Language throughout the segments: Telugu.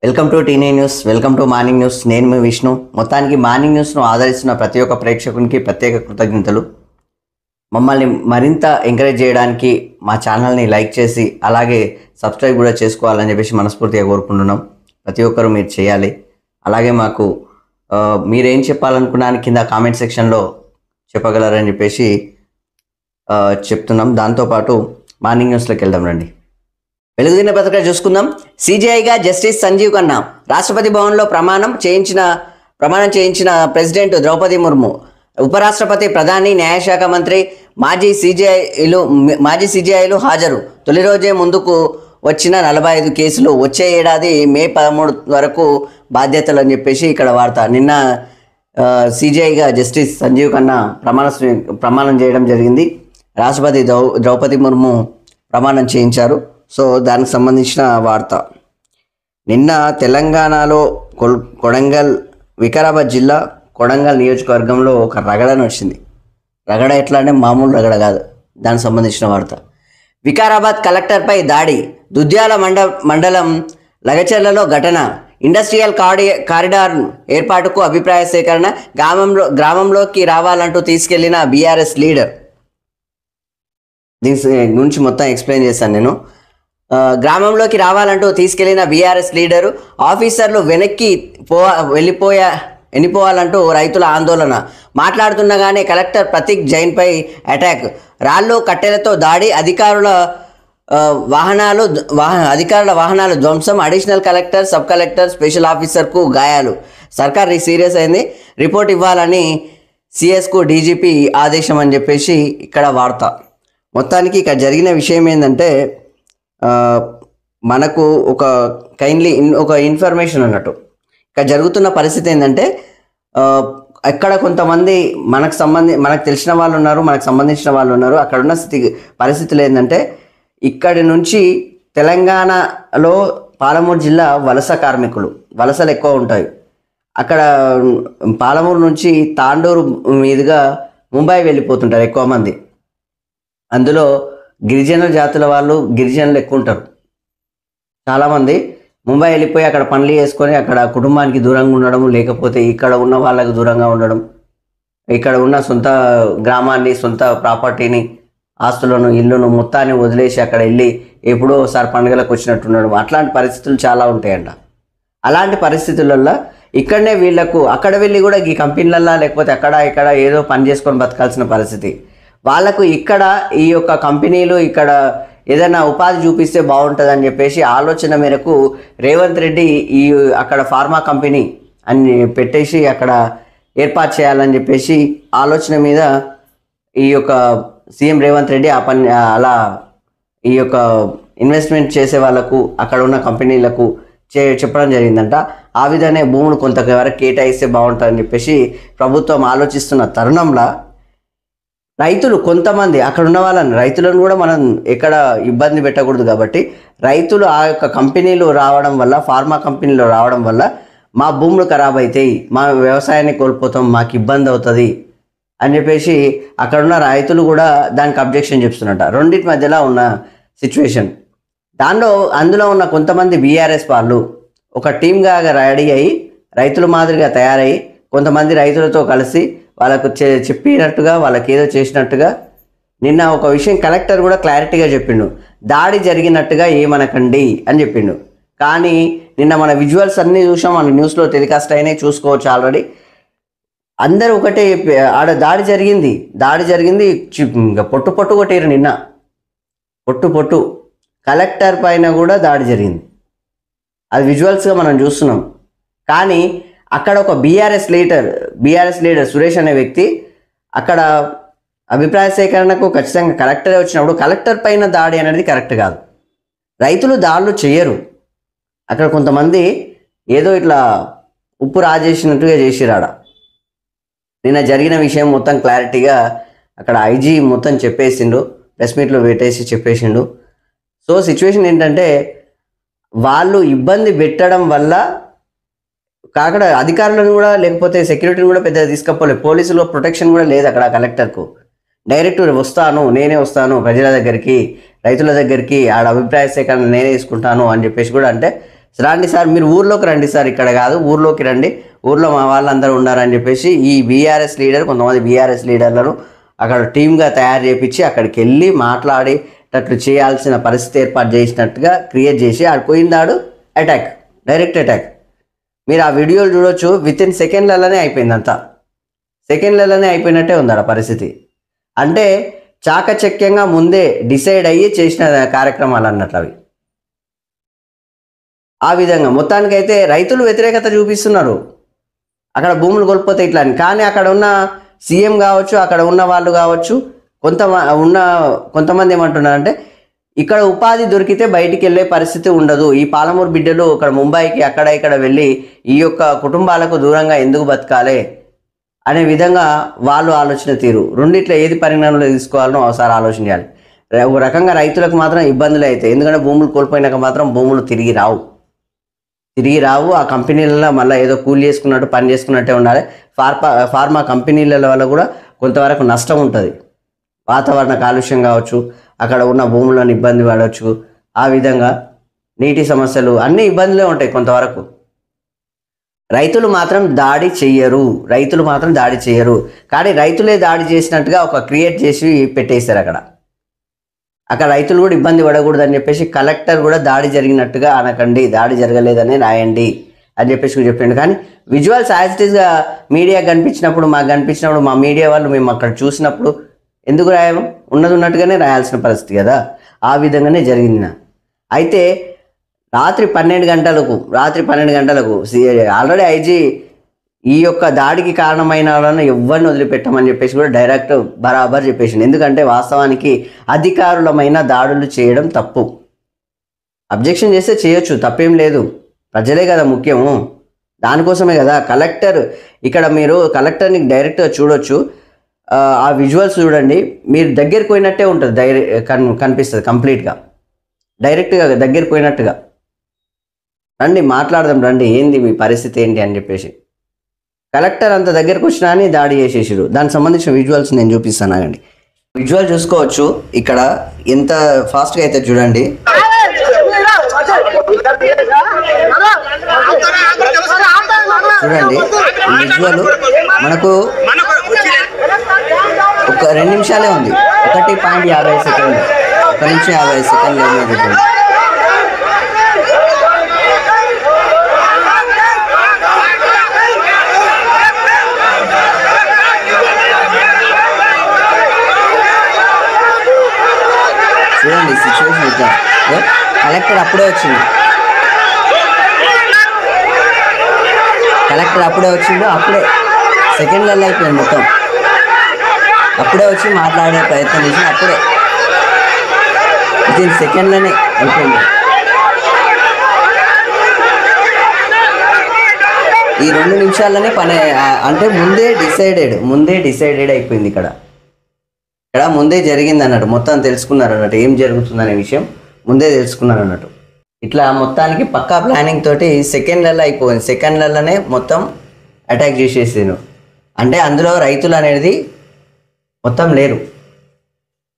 Welcome to teeny news. Welcome to morning news. నేను మీ విష్ణు. మొత్తానికి మార్నింగ్ న్యూస్ను ఆదరిస్తున్న ప్రతి ఒక్క ప్రేక్షకునికి ప్రత్యేక కృతజ్ఞతలు. మమ్మల్ని మరింత ఎంకరేజ్ చేయడానికి మా ఛానల్ని లైక్ చేసి అలాగే సబ్స్క్రైబ్ కూడా చేసుకోవాలని చెప్పేసి మనస్ఫూర్తిగా కోరుకుంటున్నాం. ప్రతి ఒక్కరూ మీరు చేయాలి. అలాగే మాకు మీరేం చెప్పాలనుకున్నాను కింద కామెంట్ సెక్షన్లో చెప్పగలరని చెప్పేసి చెప్తున్నాం. దాంతోపాటు మార్నింగ్ న్యూస్లోకి వెళ్దాం రండి. వెలుగుదిన పత్రిక చూసుకుందాం. సిజేఐగా జస్టిస్ సంజీవ్ ఖన్నా రాష్ట్రపతి భవన్లో ప్రమాణం చేయించిన ప్రెసిడెంట్ ద్రౌపది ముర్ము, ఉపరాష్ట్రపతి, ప్రధాని, న్యాయశాఖ మంత్రి, మాజీ సిజేఐలు హాజరు. తొలి రోజే ముందుకు వచ్చిన 45 కేసులు. వచ్చే ఏడాది మే 13 వరకు బాధ్యతలు అని చెప్పేసి ఇక్కడ వార్త. నిన్న సిజేఐగా జస్టిస్ సంజీవ్ ఖన్నా ప్రమాణం చేయడం జరిగింది. రాష్ట్రపతి ద్రౌపది ముర్ము ప్రమాణం చేయించారు. సో దానికి సంబంధించిన వార్త. నిన్న తెలంగాణలో కొడంగల్, వికారాబాద్ జిల్లా కొడంగల్ నియోజకవర్గంలో ఒక రగడని వచ్చింది. రగడ ఎట్లా అంటే మామూలు రగడ కాదు. దానికి సంబంధించిన వార్త. వికారాబాద్ కలెక్టర్పై దాడి. దుద్యాల మండలం లగచెర్లలో ఘటన. ఇండస్ట్రియల్ కారిడార్ ఏర్పాటుకు అభిప్రాయ సేకరణ. గ్రామంలోకి రావాలంటూ తీసుకెళ్లిన బీఆర్ఎస్ లీడర్. దీని గురించి మొత్తం ఎక్స్ప్లెయిన్ చేశాను నేను. గ్రామంలోకి రావాలంటూ తీసుకెళ్లిన బీఆర్ఎస్ లీడరు. ఆఫీసర్లు వెనక్కి వెళ్ళిపోవాలంటూ రైతుల ఆందోళన. మాట్లాడుతుండగానే కలెక్టర్ ప్రతీక్ జైన్పై అటాక్. రాళ్ళు కట్టెలతో దాడి. అధికారుల వాహనాలు ధ్వంసం. Additional collector, sub collector, special ఆఫీసర్కు గాయాలు. సర్కార్ సీరియస్ అయింది. రిపోర్ట్ ఇవ్వాలని సిఎస్కు డీజీపీ ఆదేశం అని చెప్పేసి ఇక్కడ వార్త. మొత్తానికి ఇక్కడ జరిగిన విషయం ఏంటంటే మనకు ఒక ఇన్ఫర్మేషన్ అన్నట్టు. ఇక్కడ జరుగుతున్న పరిస్థితి ఏంటంటే ఎక్కడ కొంతమంది మనకు తెలిసిన వాళ్ళు ఉన్నారు, మనకు సంబంధించిన వాళ్ళు ఉన్నారు. అక్కడ ఉన్న పరిస్థితులు ఏంటంటే ఇక్కడి నుంచి తెలంగాణలో పాలమూరు జిల్లా వలస కార్మికులు, వలసలు ఎక్కువ ఉంటాయి. అక్కడ పాలమూరు నుంచి తాండూరు మీదుగా ముంబై వెళ్ళిపోతుంటారు ఎక్కువ మంది. అందులో గిరిజన జాతుల వాళ్ళు, గిరిజనులు ఎక్కువ ఉంటారు. చాలామంది ముంబై వెళ్ళిపోయి అక్కడ పనులు చేసుకొని అక్కడ కుటుంబానికి దూరంగా ఉండడం, లేకపోతే ఇక్కడ ఉన్న వాళ్ళకు దూరంగా ఉండడం, ఇక్కడ ఉన్న సొంత గ్రామాన్ని, సొంత ప్రాపర్టీని, ఆస్తులను, ఇల్లును మొత్తాన్ని వదిలేసి అక్కడ వెళ్ళి ఎప్పుడో ఒకసారి పండుగలకు వచ్చినట్టు ఉండడం. అట్లాంటి పరిస్థితులు చాలా ఉంటాయంట. అలాంటి పరిస్థితులలో ఇక్కడనే వీళ్ళకు అక్కడ వెళ్ళి కూడా ఈ కంపెనీలల్లో లేకపోతే అక్కడ ఇక్కడ ఏదో పని చేసుకొని బతకాల్సిన పరిస్థితి. వాళ్ళకు ఇక్కడ ఈ యొక్క కంపెనీలు ఇక్కడ ఏదైనా ఉపాధి చూపిస్తే బాగుంటుంది అని చెప్పేసి ఆలోచన మేరకు రేవంత్ రెడ్డి అక్కడ ఫార్మా కంపెనీ అని పెట్టేసి అక్కడ ఏర్పాటు చేయాలని చెప్పేసి ఆలోచన మీద ఈ యొక్క సీఎం రేవంత్ రెడ్డి అలా ఈ యొక్క ఇన్వెస్ట్మెంట్ చేసే వాళ్ళకు, అక్కడ ఉన్న కంపెనీలకు చెప్పడం జరిగిందంట. ఆ విధంగా భూములు కొంతవరకు కేటాయిస్తే బాగుంటుందని చెప్పేసి ప్రభుత్వం ఆలోచిస్తున్న తరుణంలో రైతులు కొంతమంది అక్కడ ఉన్న వాళ్ళని, రైతులను కూడా మనం ఎక్కడ ఇబ్బంది పెట్టకూడదు కాబట్టి రైతులు ఆ యొక్క కంపెనీలు రావడం వల్ల, ఫార్మా కంపెనీలు రావడం వల్ల మా భూములు ఖరాబ్ అవుతాయి, మా వ్యవసాయాన్ని కోల్పోతాం, మాకు ఇబ్బంది అవుతుంది అని చెప్పేసి అక్కడున్న రైతులు కూడా దానికి అబ్జెక్షన్ చెప్తున్నట్ట. రెండింటి మధ్యలో ఉన్న సిచ్యువేషన్. అందులో ఉన్న కొంతమంది బీఆర్ఎస్ వాళ్ళు ఒక టీమ్గా రెడీ అయ్యి రైతుల మాదిరిగా తయారయ్యి కొంతమంది రైతులతో కలిసి వాళ్ళకు చెప్పినట్టుగా, వాళ్ళకి ఏదో చేసినట్టుగా నిన్న ఒక విషయం కలెక్టర్ కూడా క్లారిటీగా చెప్పిండు. దాడి జరిగినట్టుగా ఏమనకండి అని చెప్పిండు. కానీ నిన్న మన విజువల్స్ అన్నీ చూసాం, మన న్యూస్లో టెలికాస్ట్ అయినాయి, చూసుకోవచ్చు ఆల్రెడీ. అందరూ ఒకటే ఆడ దాడి జరిగింది పొట్టు కొట్టారు. నిన్న పొట్టు కలెక్టర్ పైన కూడా దాడి జరిగింది. అది విజువల్స్గా మనం చూస్తున్నాం. కానీ అక్కడ ఒక బీఆర్ఎస్ లీడర్ సురేష్ అనే వ్యక్తి అక్కడ అభిప్రాయ సేకరణకు ఖచ్చితంగా కలెక్టరే వచ్చినప్పుడు కలెక్టర్ పైన దాడి అనేది కరెక్ట్ కాదు. రైతులు దాడులు చేయరు. అక్కడ కొంతమంది ఏదో ఇట్లా ఉప్పు రాజేసినట్టుగా చేసిరాడ. నిన్న జరిగిన విషయం మొత్తం క్లారిటీగా అక్కడ ఐజీ మొత్తం చెప్పేసిండు, ప్రెస్ మీట్లో పెట్టేసి చెప్పేసిండు. సో సిచ్యువేషన్ ఏంటంటే వాళ్ళు ఇబ్బంది పెట్టడం వల్ల అక్కడ అధికారులను కూడా లేకపోతే సెక్యూరిటీని కూడా పెద్దగా తీసుకపోలేదు. పోలీసులు ప్రొటెక్షన్ కూడా లేదు అక్కడ కలెక్టర్కు. డైరెక్ట్ నేనే వస్తాను ప్రజల దగ్గరికి, రైతుల దగ్గరికి, ఆడ అభిప్రాయ సేకరణ నేనే తీసుకుంటాను అని చెప్పేసి కూడా అంటే రండి సార్, మీరు ఊర్లోకి రండి సార్, ఇక్కడ కాదు ఊర్లోకి రండి, ఊర్లో మా వాళ్ళందరూ ఉన్నారని చెప్పేసి ఈ బీఆర్ఎస్ లీడర్ కొంతమంది బీఆర్ఎస్ లీడర్లను అక్కడ టీమ్గా తయారు చేయించి అక్కడికి వెళ్ళి మాట్లాడేటట్లు చేయాల్సిన పరిస్థితి ఏర్పాటు చేసినట్టుగా క్రియేట్ చేసి ఆడు పోయిందాడు అటాక్, డైరెక్ట్ అటాక్. మీరు ఆ వీడియోలు చూడొచ్చు, వితిన్ సెకండ్లలోనే అయిపోయింది, అంతా సెకండ్లలోనే అయిపోయినట్టే ఉంది ఆ పరిస్థితి. అంటే చాకచక్యంగా ముందే డిసైడ్ అయ్యి చేసిన కార్యక్రమాలు అన్నట్లు అవి. ఆ విధంగా మొత్తానికైతే రైతులు వ్యతిరేకత చూపిస్తున్నారు అక్కడ భూములు కోల్పోతే ఇట్లా అని. కానీ అక్కడ ఉన్న సీఎం కావచ్చు, అక్కడ ఉన్న వాళ్ళు కావచ్చు, కొంతమంది ఏమంటున్నారంటే ఇక్కడ ఉపాధి దొరికితే బయటికి వెళ్ళే పరిస్థితి ఉండదు, ఈ పాలమూరు బిడ్డలు ఇక్కడ ముంబైకి అక్కడ ఇక్కడ వెళ్ళి ఈ యొక్క కుటుంబాలకు దూరంగా ఎందుకు బతకాలి అనే విధంగా వాళ్ళు ఆలోచన తీరు. రెండిట్లో ఏది పరిగణనలో తీసుకోవాలనో ఒకసారి ఆలోచన చేయాలి. ఒక రకంగా రైతులకు మాత్రం ఇబ్బందులు అవుతాయి, ఎందుకంటే భూములు కోల్పోయినాక మాత్రం భూములు తిరిగి రావు. ఆ కంపెనీలలో మళ్ళీ ఏదో కూలి చేసుకున్నట్టు పని చేసుకున్నట్టే ఉండాలి. ఫార్మా కంపెనీల వల్ల కూడా కొంతవరకు నష్టం ఉంటుంది. వాతావరణ కాలుష్యం కావచ్చు, అక్కడ ఉన్న భూములను ఇబ్బంది పడవచ్చు, ఆ విధంగా నీటి సమస్యలు అన్ని ఇబ్బందులే ఉంటాయి కొంతవరకు. రైతులు మాత్రం దాడి చెయ్యరు. కానీ రైతులే దాడి చేసినట్టుగా ఒక క్రియేట్ చేసి పెట్టేశారు అక్కడ రైతులు కూడా ఇబ్బంది పడకూడదని చెప్పేసి కలెక్టర్ కూడా దాడి జరిగినట్టుగా అనకండి, దాడి జరగలేదని రాయండి అని చెప్పేసి చెప్పిండు. కానీ విజువల్స్ యాజ్ ఇట్ ఈస్గా మీడియా కనిపించినప్పుడు, మాకు కనిపించినప్పుడు, మా మీడియా వాళ్ళు మేము అక్కడ చూసినప్పుడు ఎందుకు రాయము, ఉన్నట్టుగానే రాయాల్సిన పరిస్థితి కదా. ఆ విధంగానే జరిగింది. అయితే రాత్రి 12 గంటలకు ఆల్రెడీ ఐజీ ఈ యొక్క దాడికి కారణమైన వాళ్ళని ఎవరిని వదిలిపెట్టమని చెప్పేసి కూడా డైరెక్ట్ బరాబర్ చెప్పేసింది. ఎందుకంటే వాస్తవానికి అధికారులమైన దాడులు చేయడం తప్పు. అబ్జెక్షన్ చేస్తే చేయొచ్చు, తప్పేం లేదు, ప్రజలే కదా ముఖ్యము, దానికోసమే కదా కలెక్టర్. ఇక్కడ మీరు కలెక్టర్ని డైరెక్ట్గా చూడొచ్చు, ఆ విజువల్స్ చూడండి, మీరు దగ్గరికి పోయినట్టే ఉంటుంది, కనిపిస్తుంది కంప్లీట్గా, డైరెక్ట్గా దగ్గరికి పోయినట్టుగా. రండి మాట్లాడదాం, రండి ఏంది మీ పరిస్థితి ఏంటి అని చెప్పేసి కలెక్టర్ అంత దగ్గరకు వచ్చినా అని దాడి చేసేసారు. దానికి సంబంధించిన విజువల్స్ నేను చూపిస్తాను. ఆగండి, విజువల్ చూసుకోవచ్చు ఇక్కడ ఎంత ఫాస్ట్గా అయితే చూడండి. చూడండి ఈ విజువల్ మనకు ఒక 2 నిమిషాలే ఉంది, 1.50 సెకండ్లు, 1 నిమిషం 50 సెకండ్లు ఏమైంది. చూడండి సిచ్యువేషన్ ఇట్లా. కలెక్టర్ అప్పుడే వచ్చిండు, అప్పుడే సెకండ్లలో అయిపోయింది మొత్తం. అప్పుడే వచ్చి మాట్లాడే ప్రయత్నం చేసి అప్పుడే వితిన్ సెకండ్లోనే అయిపోయింది. ఈ 2 నిమిషాల్లోనే పని, అంటే ముందే డిసైడెడ్ అయిపోయింది. ఇక్కడ ముందే జరిగింది అన్నట్టు, మొత్తం తెలుసుకున్నారు అన్నట్టు, ఏం జరుగుతుందనే విషయం ముందే తెలుసుకున్నారు అన్నట్టు. ఇట్లా మొత్తానికి పక్కా ప్లానింగ్ తోటి సెకండ్లలో అయిపోయింది, సెకండ్లలోనే మొత్తం అటాక్ చేసేసాను. అంటే అందులో రైతులు అనేది మొత్తం లేరు,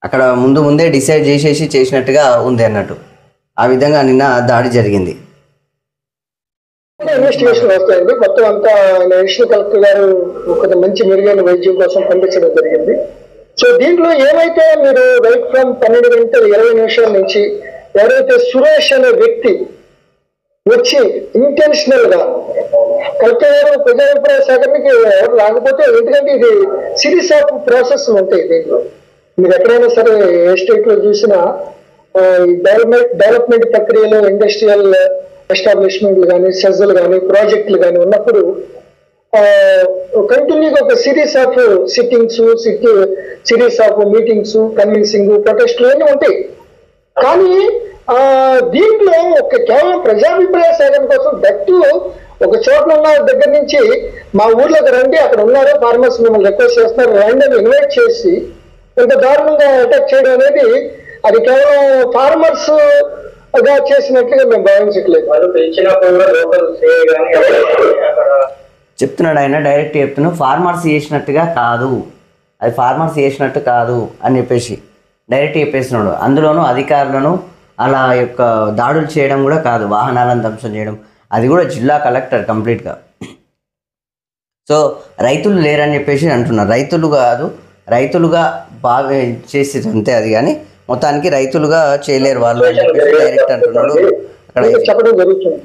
అక్కడ ముందే డిసైడ్ చేసినట్టుగా ఉంది అన్నట్టు. ఆ విధంగా నిన్న దాడి జరిగింది. ఇన్వెస్టిగేషన్ వస్తాయండి. మొత్తం అంతా నేషనల్ కలెక్టర్ గారు ఒక మంచి మెరుగైన వైద్యం కోసం పంపించడం జరిగింది. సో దీంట్లో ఏమైతే మీరు రైట్ ఫ్రమ్ 12 గంటల 20 నిమిషాల నుంచి ఎవరైతే సురేష్ అనే వ్యక్తి వచ్చి ఇంటెన్షనల్ గా కలెక్టర్ గారు ప్రజాభిప్రాయ సేకరణకి ఎవరు రాకపోతే, ఎందుకంటే ఇది సిరీస్ ఆఫ్ ప్రాసెస్ ఉంటాయి దీంట్లో. మీరు ఎక్కడైనా సరే ఏ స్టేట్ లో చూసినా డెవలప్మెంట్ ప్రక్రియలో ఇండస్ట్రియల్ ఎస్టాబ్లిష్మెంట్లు కానీ, సెజ్లు కానీ, ప్రాజెక్టులు కానీ ఉన్నప్పుడు కంటిన్యూగా ఒక series of sittings, series of meetings, convincing, ప్రొటెస్ట్లు అన్నీ ఉంటాయి. కానీ దీంట్లో కేవలం ప్రజాభిప్రాయ సేకరణ కోసం దట్టు ఒక చోట్ల ఉన్న దగ్గర నుంచి మా ఊర్లోకి రండి, అక్కడ ఉన్నారు ఫార్మర్స్, మిమ్మల్ని రిక్వెస్ట్ చేస్తున్నారు, రండి అని ఇన్వైట్ చేసి ఇంత దారుణంగా అటాక్ చేయడం అనేది అది కేవలం ఫార్మర్స్ గా చేసినట్లుగా మేము భావించట్లేదు. చెప్తున్నాడు ఆయన, డైరెక్ట్ చెప్తున్నాడు, ఫార్మర్స్ చేసినట్టుగా కాదు, అది ఫార్మర్స్ చేసినట్టు కాదు అని చెప్పేసి డైరెక్ట్ చెప్పేస్తున్నాడు. అందులోనూ అధికారులను అలా యొక్క దాడులు చేయడం కూడా కాదు, వాహనాలను ధ్వంసం చేయడం, అది కూడా జిల్లా కలెక్టర్ కంప్లీట్గా. సో రైతులు లేరని చెప్పేసి అంటున్నారు. రైతులు కాదు, రైతులుగా బాగా చేసేది అంతే అది, కానీ మొత్తానికి రైతులుగా చేయలేరు వాళ్ళు అని చెప్పేసి డైరెక్ట్ అంటున్నాడు అక్కడ. చెప్పడం జరుగుతుంది.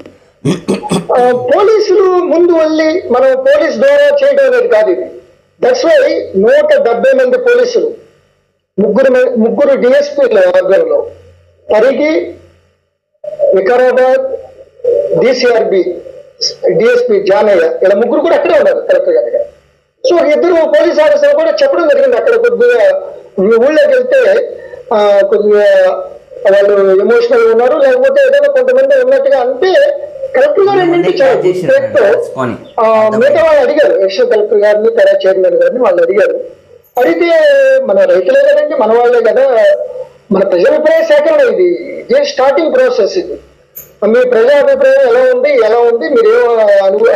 పోలీసులు ముందు వెళ్ళి మనం పోలీస్ ద్వారా చేయడం అనేది కాదు ఇది. దట్స్ వై 170 మంది పోలీసులు, ముగ్గురు డిఎస్పీల ఆధ్వర్యంలో, పరిగి, వికారాబాద్, డిసిఆర్బి డిఎస్పీ జానయ్య, ఇలా ముగ్గురు కూడా అక్కడే ఉన్నారు కలెక్టర్ గారి దగ్గర. సో ఇద్దరు పోలీస్ ఆఫీసర్ కూడా చెప్పడం జరిగింది. అక్కడ కొద్దిగా ఊళ్ళోకి వెళ్తే కొద్దిగా వాళ్ళు ఎమోషనల్ ఉన్నారు, లేకపోతే ఏదైనా కొంతమంది ఉన్నట్టుగా అంటే కలెక్టర్ గారు ఏంటంటే మిగతా వాళ్ళు అడిగారు, ఎక్షన్ కలెక్టర్ గారిని, కరా చైర్మన్ గారిని వాళ్ళు అడిగారు. అడిగితే మన రైతులే కదండి, మన వాళ్ళే కదా, మన ప్రజాభిప్రాయ సేకరణ ఇది స్టార్టింగ్ ప్రాసెస్. ఇది మీ ప్రజాభిప్రాయం ఎలా ఉంది మీరు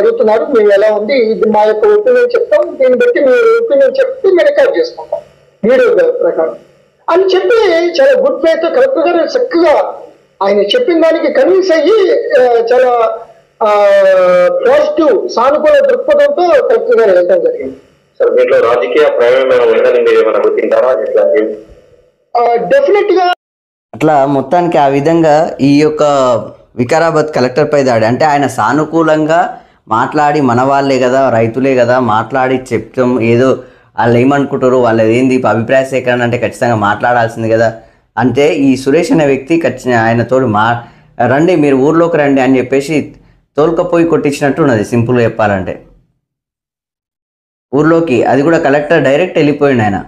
అడుగుతున్నారు, మేము ఎలా ఉంది, ఇది మా యొక్క ఒపీనియన్ చెప్తాం, దీన్ని బట్టి మీ ఒపీనియన్ చెప్తే మేము రికార్డ్ చేసుకుంటాం వీడియో ప్రకారం అని చెప్పి చాలా గుడ్ ఫేత్ కలెక్టర్ గారు చక్కగా ఆయన చెప్పిన దానికి కన్విన్స్ అయ్యి చాలా పాజిటివ్ సానుకూల దృక్పథంతో కలెక్టర్ గారు వెళ్ళడం జరిగింది. సార్ దీంట్లో రాజకీయ ప్రయోజనం ఉందని మీరు ఏమైనా గుర్తింటారా? డెఫినెట్ గా అట్లా మొత్తానికి ఆ విధంగా ఈ యొక్క వికారాబాద్ కలెక్టర్ పై దాడి అంటే ఆయన సానుకూలంగా మాట్లాడి, మన వాళ్ళే కదా, రైతులే కదా, మాట్లాడి చెప్తాం, ఏదో వాళ్ళు ఏమనుకుంటారు, వాళ్ళది ఏంది అభిప్రాయ సేకరణ అంటే ఖచ్చితంగా మాట్లాడాల్సింది కదా అంటే ఈ సురేష్ అనే వ్యక్తి ఆయన తోడు రండి మీరు ఊర్లోకి రండి అని చెప్పేసి తోలుకపోయి కొట్టించినట్టు ఉన్నది సింపుల్గా చెప్పాలంటే. ఊర్లోకి అది కూడా కలెక్టర్ డైరెక్ట్ వెళ్ళిపోయిండు. ఆయన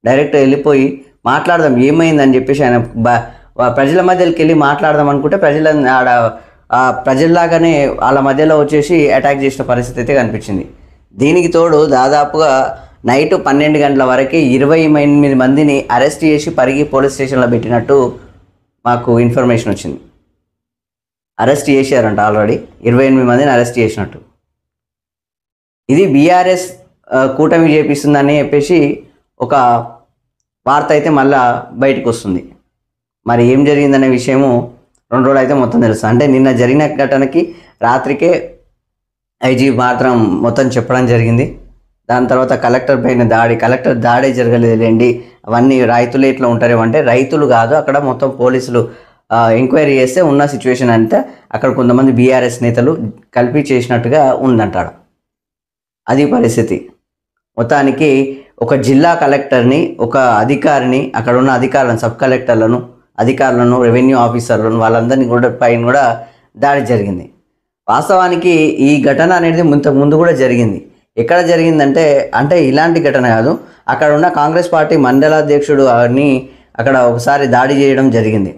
డైరెక్ట్ వెళ్ళిపోయి మాట్లాడదాం ఏమైందని చెప్పేసి ఆయన ప్రజల మధ్యలోకి వెళ్ళి మాట్లాడదాం అనుకుంటే ప్రజల్లాగానే వాళ్ళ మధ్యలో వచ్చేసి అటాక్ చేసిన పరిస్థితి అయితే కనిపించింది. దీనికి తోడు దాదాపుగా నైట్ 12 గంటల వరకు 28 మందిని అరెస్ట్ చేసి పరిగి పోలీస్ స్టేషన్లో పెట్టినట్టు మాకు ఇన్ఫర్మేషన్ వచ్చింది. అరెస్ట్ చేశారంట, ఆల్రెడీ 28 మందిని అరెస్ట్ చేసినట్టు. ఇది బీఆర్ఎస్ కూటమి చేపిస్తుందని చెప్పేసి ఒక వార్త అయితే మళ్ళా బయటకు వస్తుంది. మరి ఏం జరిగిందనే విషయము 2 రోజులు అయితే మొత్తం తెలుస్తుంది. అంటే నిన్న జరిగిన ఘటనకి రాత్రికే ఐజీ మాత్రం మొత్తం చెప్పడం జరిగింది. దాని తర్వాత కలెక్టర్ పైన కలెక్టర్ దాడే జరగలేదులేండి, అవన్నీ రైతులు ఎట్లా ఉంటారేమో అంటే రైతులు కాదు, అక్కడ మొత్తం పోలీసులు ఎంక్వైరీ చేస్తే ఉన్న సిచ్యువేషన్ అంతా అక్కడ కొంతమంది బీఆర్ఎస్ నేతలు కలిపి చేసినట్టుగా ఉందంటాడు. అది పరిస్థితి. మొత్తానికి ఒక జిల్లా కలెక్టర్ని, ఒక అధికారిని, అక్కడ ఉన్న అధికారులను, సబ్ కలెక్టర్లను, అధికారులను, రెవెన్యూ ఆఫీసర్లను, వాళ్ళందరినీ కూడా పైన కూడా దాడి జరిగింది. వాస్తవానికి ఈ ఘటన అనేది ముందు కూడా జరిగింది. ఎక్కడ జరిగిందంటే అంటే ఇలాంటి ఘటన కాదు, అక్కడ ఉన్న కాంగ్రెస్ పార్టీ మండలాధ్యక్షుడు అని అక్కడ ఒకసారి దాడి చేయడం జరిగింది.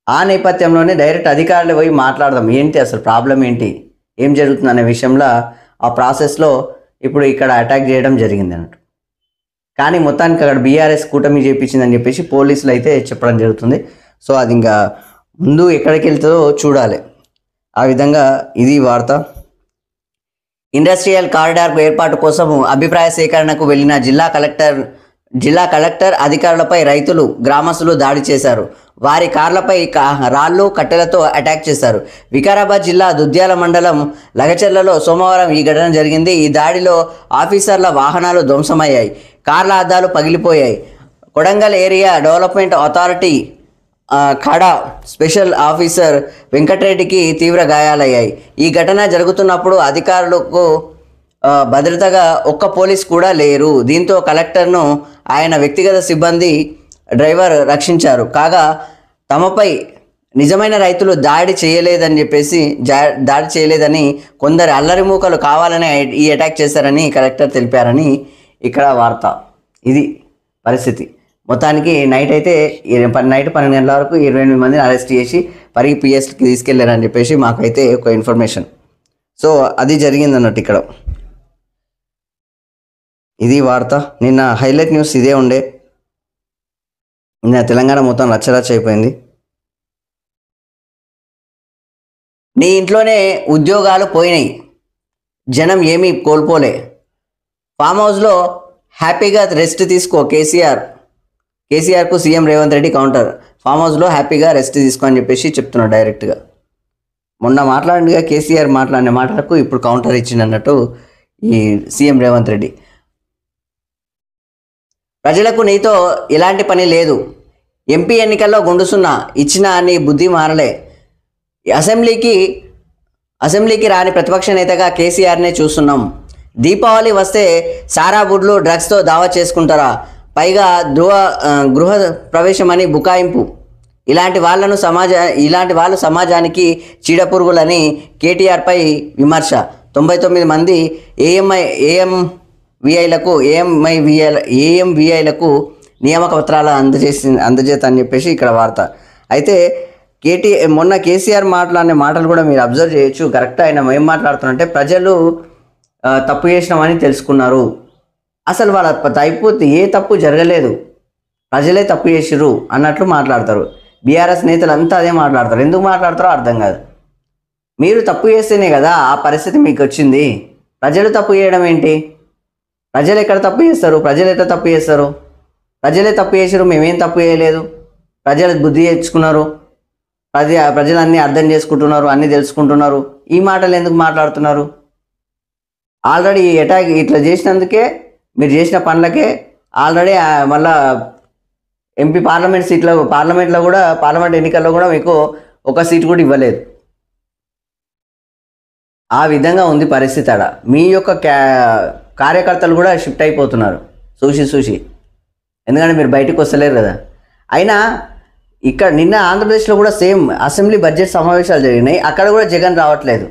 ఆ నేపథ్యంలోనే డైరెక్ట్ అధికారులు పోయి మాట్లాడదాం, ఏంటి అసలు ప్రాబ్లం ఏంటి, ఏం జరుగుతుంది అనే విషయంలో ఆ ప్రాసెస్లో ఇప్పుడు ఇక్కడ అటాక్ చేయడం జరిగింది అన్నట్టు. కానీ మొత్తానికి అక్కడ బీఆర్ఎస్ కూటమి చేయించిందని చెప్పేసి పోలీసులు అయితే చెప్పడం జరుగుతుంది. సో అది ఇంకా ముందు ఎక్కడికి వెళ్తుందో చూడాలి. ఆ విధంగా ఇది వార్త. ఇండస్ట్రియల్ కారిడార్ ఏర్పాటు కోసం అభిప్రాయ సేకరణకు వెళ్లిన జిల్లా కలెక్టర్ అధికారులపై రైతులు, గ్రామస్తులు దాడి చేశారు. వారి కార్లపై రాళ్లు, కట్టెలతో అటాక్ చేశారు. వికారాబాద్ జిల్లా దుద్యాల మండలం లగచెర్లలో సోమవారం ఈ ఘటన జరిగింది. ఈ దాడిలో ఆఫీసర్ల వాహనాలు ధ్వంసమయ్యాయి, కార్ల అద్దాలు పగిలిపోయాయి. Kodangal area development authority KADA special officer వెంకటరెడ్డికి తీవ్ర గాయాలయ్యాయి. ఈ ఘటన జరుగుతున్నప్పుడు అధికారులకు భద్రతగా ఒక్క పోలీస్ కూడా లేరు. దీంతో కలెక్టర్ను ఆయన వ్యక్తిగత సిబ్బంది, డ్రైవర్ రక్షించారు. కాగా తమపై నిజమైన రైతులు దాడి చేయలేదని కొందరు అల్లరిమూకలు కావాలని ఈ అటాక్ చేశారని కలెక్టర్ తెలిపారని ఇక్కడ వార్త. ఇది పరిస్థితి. మొత్తానికి నైట్ 12 గంటల వరకు 28 మందిని అరెస్ట్ చేసి పరిగి పిఎస్కి తీసుకెళ్లారని చెప్పేసి మాకైతే ఒక ఇన్ఫర్మేషన్. సో అది జరిగిందన్నట్టు ఇక్కడ. ఇది వార్త. నిన్న హైలైట్ న్యూస్ ఇదే ఉండే. నిన్న తెలంగాణ మొత్తం రచ్చరచ్చ అయిపోయింది. నీ ఇంట్లోనే ఉద్యోగాలు పోయినాయి, జనం ఏమీ కోల్పోలే. ఫామ్ హౌస్లో హ్యాపీగా రెస్ట్ తీసుకో కేసీఆర్కు CM Revanth Reddy counter. Farm హౌస్లో హ్యాపీగా రెస్ట్ తీసుకో అని చెప్పేసి చెప్తున్నాడు డైరెక్ట్గా. మొన్న మాట్లాడినగా కేసీఆర్ మాట్లాడిన మాటలకు ఇప్పుడు కౌంటర్ ఇచ్చిందన్నట్టు ఈ సీఎం రేవంత్ రెడ్డి. ప్రజలకు నీతో ఎలాంటి పని లేదు, ఎంపీ ఎన్నికల్లో గుండుసున్నా ఇచ్చినా నీ బుద్ధి మారలే, అసెంబ్లీకి రాని ప్రతిపక్ష నేతగా కేసీఆర్నే చూస్తున్నాం, దీపావళి వస్తే సారా బుడ్లు డ్రగ్స్తో దావా చేసుకుంటారా, పైగా గృహ ప్రవేశమని బుకాయింపు, ఇలాంటి వాళ్ళు సమాజానికి చీడపురుగులని కేటీఆర్పై విమర్శ, 99 మంది ఏఎంవిఐలకు నియామక పత్రాలు అందజేత అని చెప్పేసి ఇక్కడ వార్త. అయితే మొన్న కేసీఆర్ మాట్లాడిన మాటలు కూడా మీరు అబ్జర్వ్ చేయొచ్చు. కరెక్ట్ ఆయన ఏం మాట్లాడుతున్నారంటే ప్రజలు తప్పు చేసినామని తెలుసుకున్నారు, అసలు వాళ్ళ ఏ తప్పు జరగలేదు, ప్రజలే తప్పు చేసిర్రు అన్నట్లు మాట్లాడతారు. బీఆర్ఎస్ నేతలు అంతా అదే మాట్లాడతారు. ఎందుకు మాట్లాడతారో అర్థం కాదు. మీరు తప్పు చేస్తేనే కదా ఆ పరిస్థితి మీకు వచ్చింది. ప్రజలు తప్పు చేయడం ఏంటి? ప్రజలు ఎక్కడ తప్పు చేస్తారు? ప్రజలు ఎట్లా తప్పు చేస్తారు? ప్రజలే తప్పు చేసారు, మేమేం తప్పు చేయలేదు, ప్రజలు బుద్ధి తెచ్చుకున్నారు, ప్రజలు అన్నీ అర్థం చేసుకుంటున్నారు, అన్నీ తెలుసుకుంటున్నారు. ఈ మాటలు ఎందుకు మాట్లాడుతున్నారు? ఆల్రెడీ అటాక్ ఇట్లా చేసినందుకే, మీరు చేసిన పనులకే ఆల్రెడీ మళ్ళా ఎంపీ పార్లమెంట్లో కూడా పార్లమెంట్ ఎన్నికల్లో కూడా మీకు ఒక సీటు కూడా ఇవ్వలేదు. ఆ విధంగా ఉంది పరిస్థితి. ఆడ మీ యొక్క కార్యకర్తలు కూడా షిఫ్ట్ అయిపోతున్నారు చూసి, ఎందుకంటే మీరు బయటకు వస్తలేరు కదా. అయినా ఇక్కడ నిన్న ఆంధ్రప్రదేశ్లో కూడా సేమ్ అసెంబ్లీ బడ్జెట్ సమావేశాలు జరిగినాయి, అక్కడ కూడా జగన్ రావట్లేదు.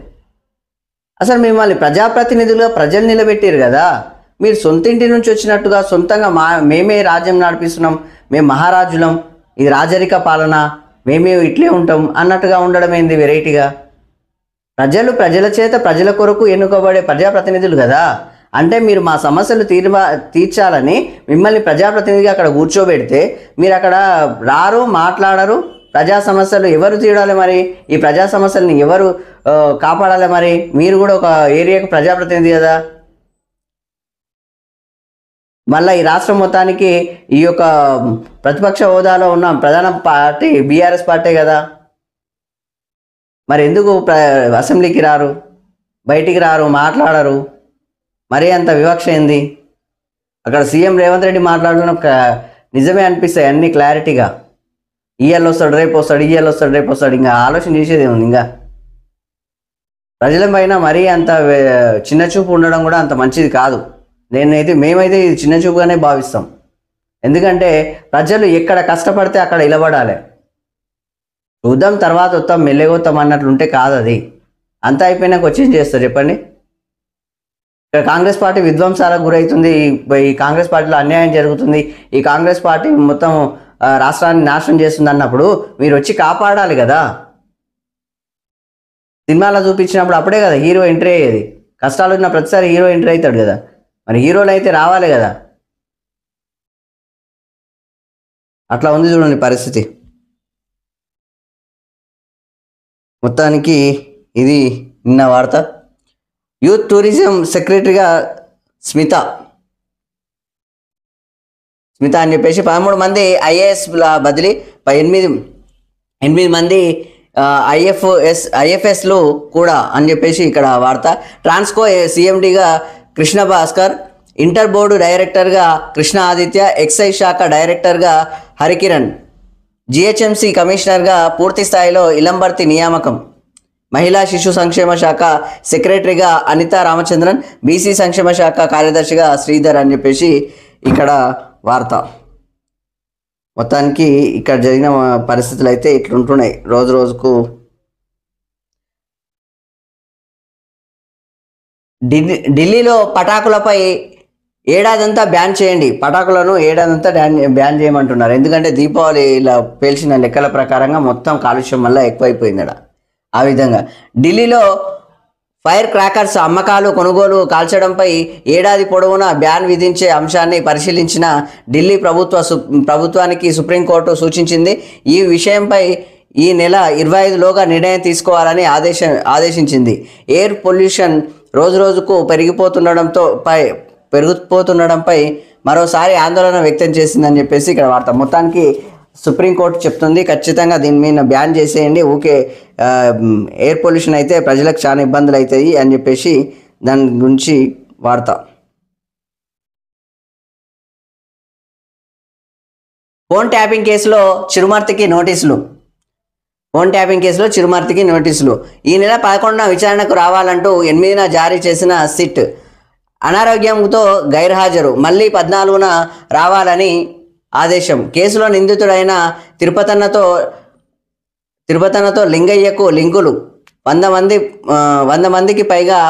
అసలు మిమ్మల్ని ప్రజాప్రతినిధులుగా ప్రజలు నిలబెట్టారు కదా, మీరు సొంత ఇంటి నుంచి వచ్చినట్టుగా సొంతంగా మేమే రాజ్యం నడిపిస్తున్నాం, మేము మహారాజులం, ఇది రాజరిక పాలన, మేమే ఇట్లే ఉంటాం అన్నట్టుగా ఉండడం ఏంది వెరైటీగా? ప్రజల చేత ప్రజల కొరకు ఎన్నుకోబడే ప్రజాప్రతినిధులు కదా. అంటే మీరు మా సమస్యలు తీర్చాలని మిమ్మల్ని ప్రజాప్రతినిధిగా అక్కడ కూర్చోబెడితే మీరు అక్కడ రారు, మాట్లాడరు. ప్రజా సమస్యలు ఎవరు తీరాలి మరి? ఈ ప్రజా సమస్యల్ని ఎవరు కాపాడాలి మరి? మీరు కూడా ఒక ఏరియాకు ప్రజాప్రతినిధి కదా. మళ్ళీ ఈ రాష్ట్రం మొత్తానికి ఈ యొక్క ప్రతిపక్ష హోదాలో ఉన్న ప్రధాన పార్టీ బీఆర్ఎస్ పార్టీ కదా. మరి ఎందుకు అసెంబ్లీకి రారు, బయటికి రారు, మాట్లాడరు? మరీ అంత వివక్ష ఏంది? అక్కడ సీఎం రేవంత్ రెడ్డి మాట్లాడడం నిజమే అనిపిస్తాయి అన్ని క్లారిటీగా. ఈఎల్ వస్తాడు, రేపు వస్తాడు, ఇంకా ఆలోచన చేసేది ఏముంది? ఇంకా ప్రజల పైన మరీ అంత చిన్న చూపు ఉండడం కూడా అంత మంచిది కాదు. మేమైతే ఇది చిన్న చూపుగానే భావిస్తాం. ఎందుకంటే ప్రజలు ఎక్కడ కష్టపడితే అక్కడ నిలబడాలి. చూద్దాం తర్వాత వస్తాం, మెల్లగొత్తాం అన్నట్లుంటే కాదు అది. అంతా అయిపోయినాక వచ్చి చేస్తారు చెప్పండి. ఇక్కడ కాంగ్రెస్ పార్టీ విధ్వంసాలకు గురవుతుంది, ఈ కాంగ్రెస్ పార్టీలో అన్యాయం జరుగుతుంది, ఈ కాంగ్రెస్ పార్టీ మొత్తం రాష్ట్రాన్ని నాశనం చేస్తుంది అన్నప్పుడు మీరు వచ్చి కాపాడాలి కదా. సినిమాలో చూపించినప్పుడు అప్పుడే కదా హీరో ఎంట్రీ అయ్యేది. కష్టాలు ఉన్న ప్రతిసారి హీరో ఎంట్రీ అవుతాడు కదా. మరి హీరోలు అయితే రావాలి కదా. అట్లా ఉంది చూడండి పరిస్థితి. మొత్తానికి ఇది నిన్న వార్త. యూత్ టూరిజం సెక్రటరీగా స్మిత అని చెప్పేసి 13 మంది ఐఏఎస్ల బదిలీ, 8 మంది ఐఎఫ్ఎస్లు కూడా అని చెప్పేసి ఇక్కడ వార్త. ట్రాన్స్కో సిఎండిగా కృష్ణ భాస్కర్, ఇంటర్ బోర్డు డైరెక్టర్గా కృష్ణ ఆదిత్య, ఎక్సైజ్ శాఖ డైరెక్టర్గా హరికిరణ్, జిహెచ్ఎంసి కమిషనర్గా పూర్తి స్థాయిలో ఇలంబర్తి నియామకం, మహిళా శిశు సంక్షేమ శాఖ సెక్రటరీగా అనితా రామచంద్రన్, బీసీ సంక్షేమ శాఖ కార్యదర్శిగా శ్రీధర్ అని చెప్పేసి ఇక్కడ వార్త. మొత్తానికి ఇక్కడ జరిగిన పరిస్థితులు అయితే ఇట్లుంటున్నాయి రోజు రోజుకు. ఢిల్లీలో పటాకులపై ఏడాదంతా బ్యాన్ చేయండి, పటాకులను ఏడాదంతా బ్యాన్ చేయమంటున్నారు. ఎందుకంటే దీపావళి ఇలా పేల్చిన లెక్కల ప్రకారంగా మొత్తం కాలుష్యం వల్ల ఎక్కువైపోయిందట. ఆ విధంగా ఢిల్లీలో ఫైర్ క్రాకర్స్ అమ్మకాలు, కొనుగోలు, కాల్చడంపై ఏడాది పొడవునా బ్యాన్ విధించే అంశాన్ని పరిశీలించిన ఢిల్లీ ప్రభుత్వానికి సుప్రీంకోర్టు సూచించింది. ఈ విషయంపై ఈ నెల 25లోగా నిర్ణయం తీసుకోవాలని ఆదేశించింది. ఎయిర్ పొల్యూషన్ రోజురోజుకు పెరిగిపోతుండడంపై మరోసారి ఆందోళన వ్యక్తం చేసిందని చెప్పేసి ఇక్కడ వార్త. మొత్తానికి సుప్రీంకోర్టు చెప్తుంది ఖచ్చితంగా దీని మీద బ్యాన్ చేసేయండి, ఊకే ఎయిర్ పొల్యూషన్ అయితే ప్రజలకు చాలా ఇబ్బందులు అవుతాయి అని చెప్పేసి దాని గురించి వార్త. ఫోన్ ట్యాపింగ్ కేసులో చిరుమర్తికి నోటీసులు. ఫోన్ ట్యాపింగ్ కేసులో చిరుమర్తికి నోటీసులు. ఈ నెల 11న విచారణకు రావాలంటూ 8న జారీ చేసిన సిట్ అనారోగ్యంతో గైర్హాజరు, మళ్ళీ 14న రావాలని ఆదేశం. కేసులో నిందితుడైన తిరుపతన్నతో లింగయ్యకు లింకులు. 100 మందికి పైగా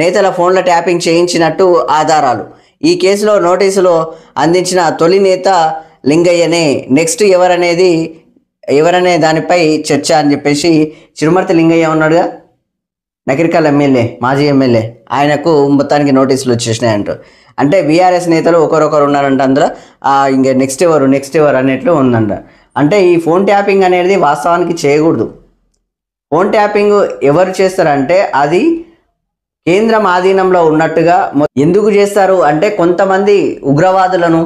నేతల ఫోన్ల ట్యాపింగ్ చేయించినట్టు ఆధారాలు. ఈ కేసులో నోటీసులు అందించిన తొలి నేత లింగయ్యనే. నెక్స్ట్ ఎవరనే దానిపై చర్చ అని చెప్పేసి చిరుమర్తి లింగయ్య ఉన్నాడుగా, నకిరికల్ ఎమ్మెల్యే, మాజీ ఎమ్మెల్యే, ఆయనకు మొత్తానికి నోటీసులు వచ్చేసినాయంట. అంటే బీఆర్ఎస్ నేతలు ఒకరొకరు ఉన్నారంట అందులో. ఇంకా నెక్స్ట్ ఎవరు అనేట్లు ఉందంట. అంటే ఈ ఫోన్ ట్యాపింగ్ అనేది వాస్తవానికి చేయకూడదు. ఫోన్ ట్యాపింగ్ ఎవరు చేస్తారంటే అది కేంద్రం ఆధీనంలో ఉన్నట్టుగా. ఎందుకు చేస్తారు అంటే కొంతమంది ఉగ్రవాదులను,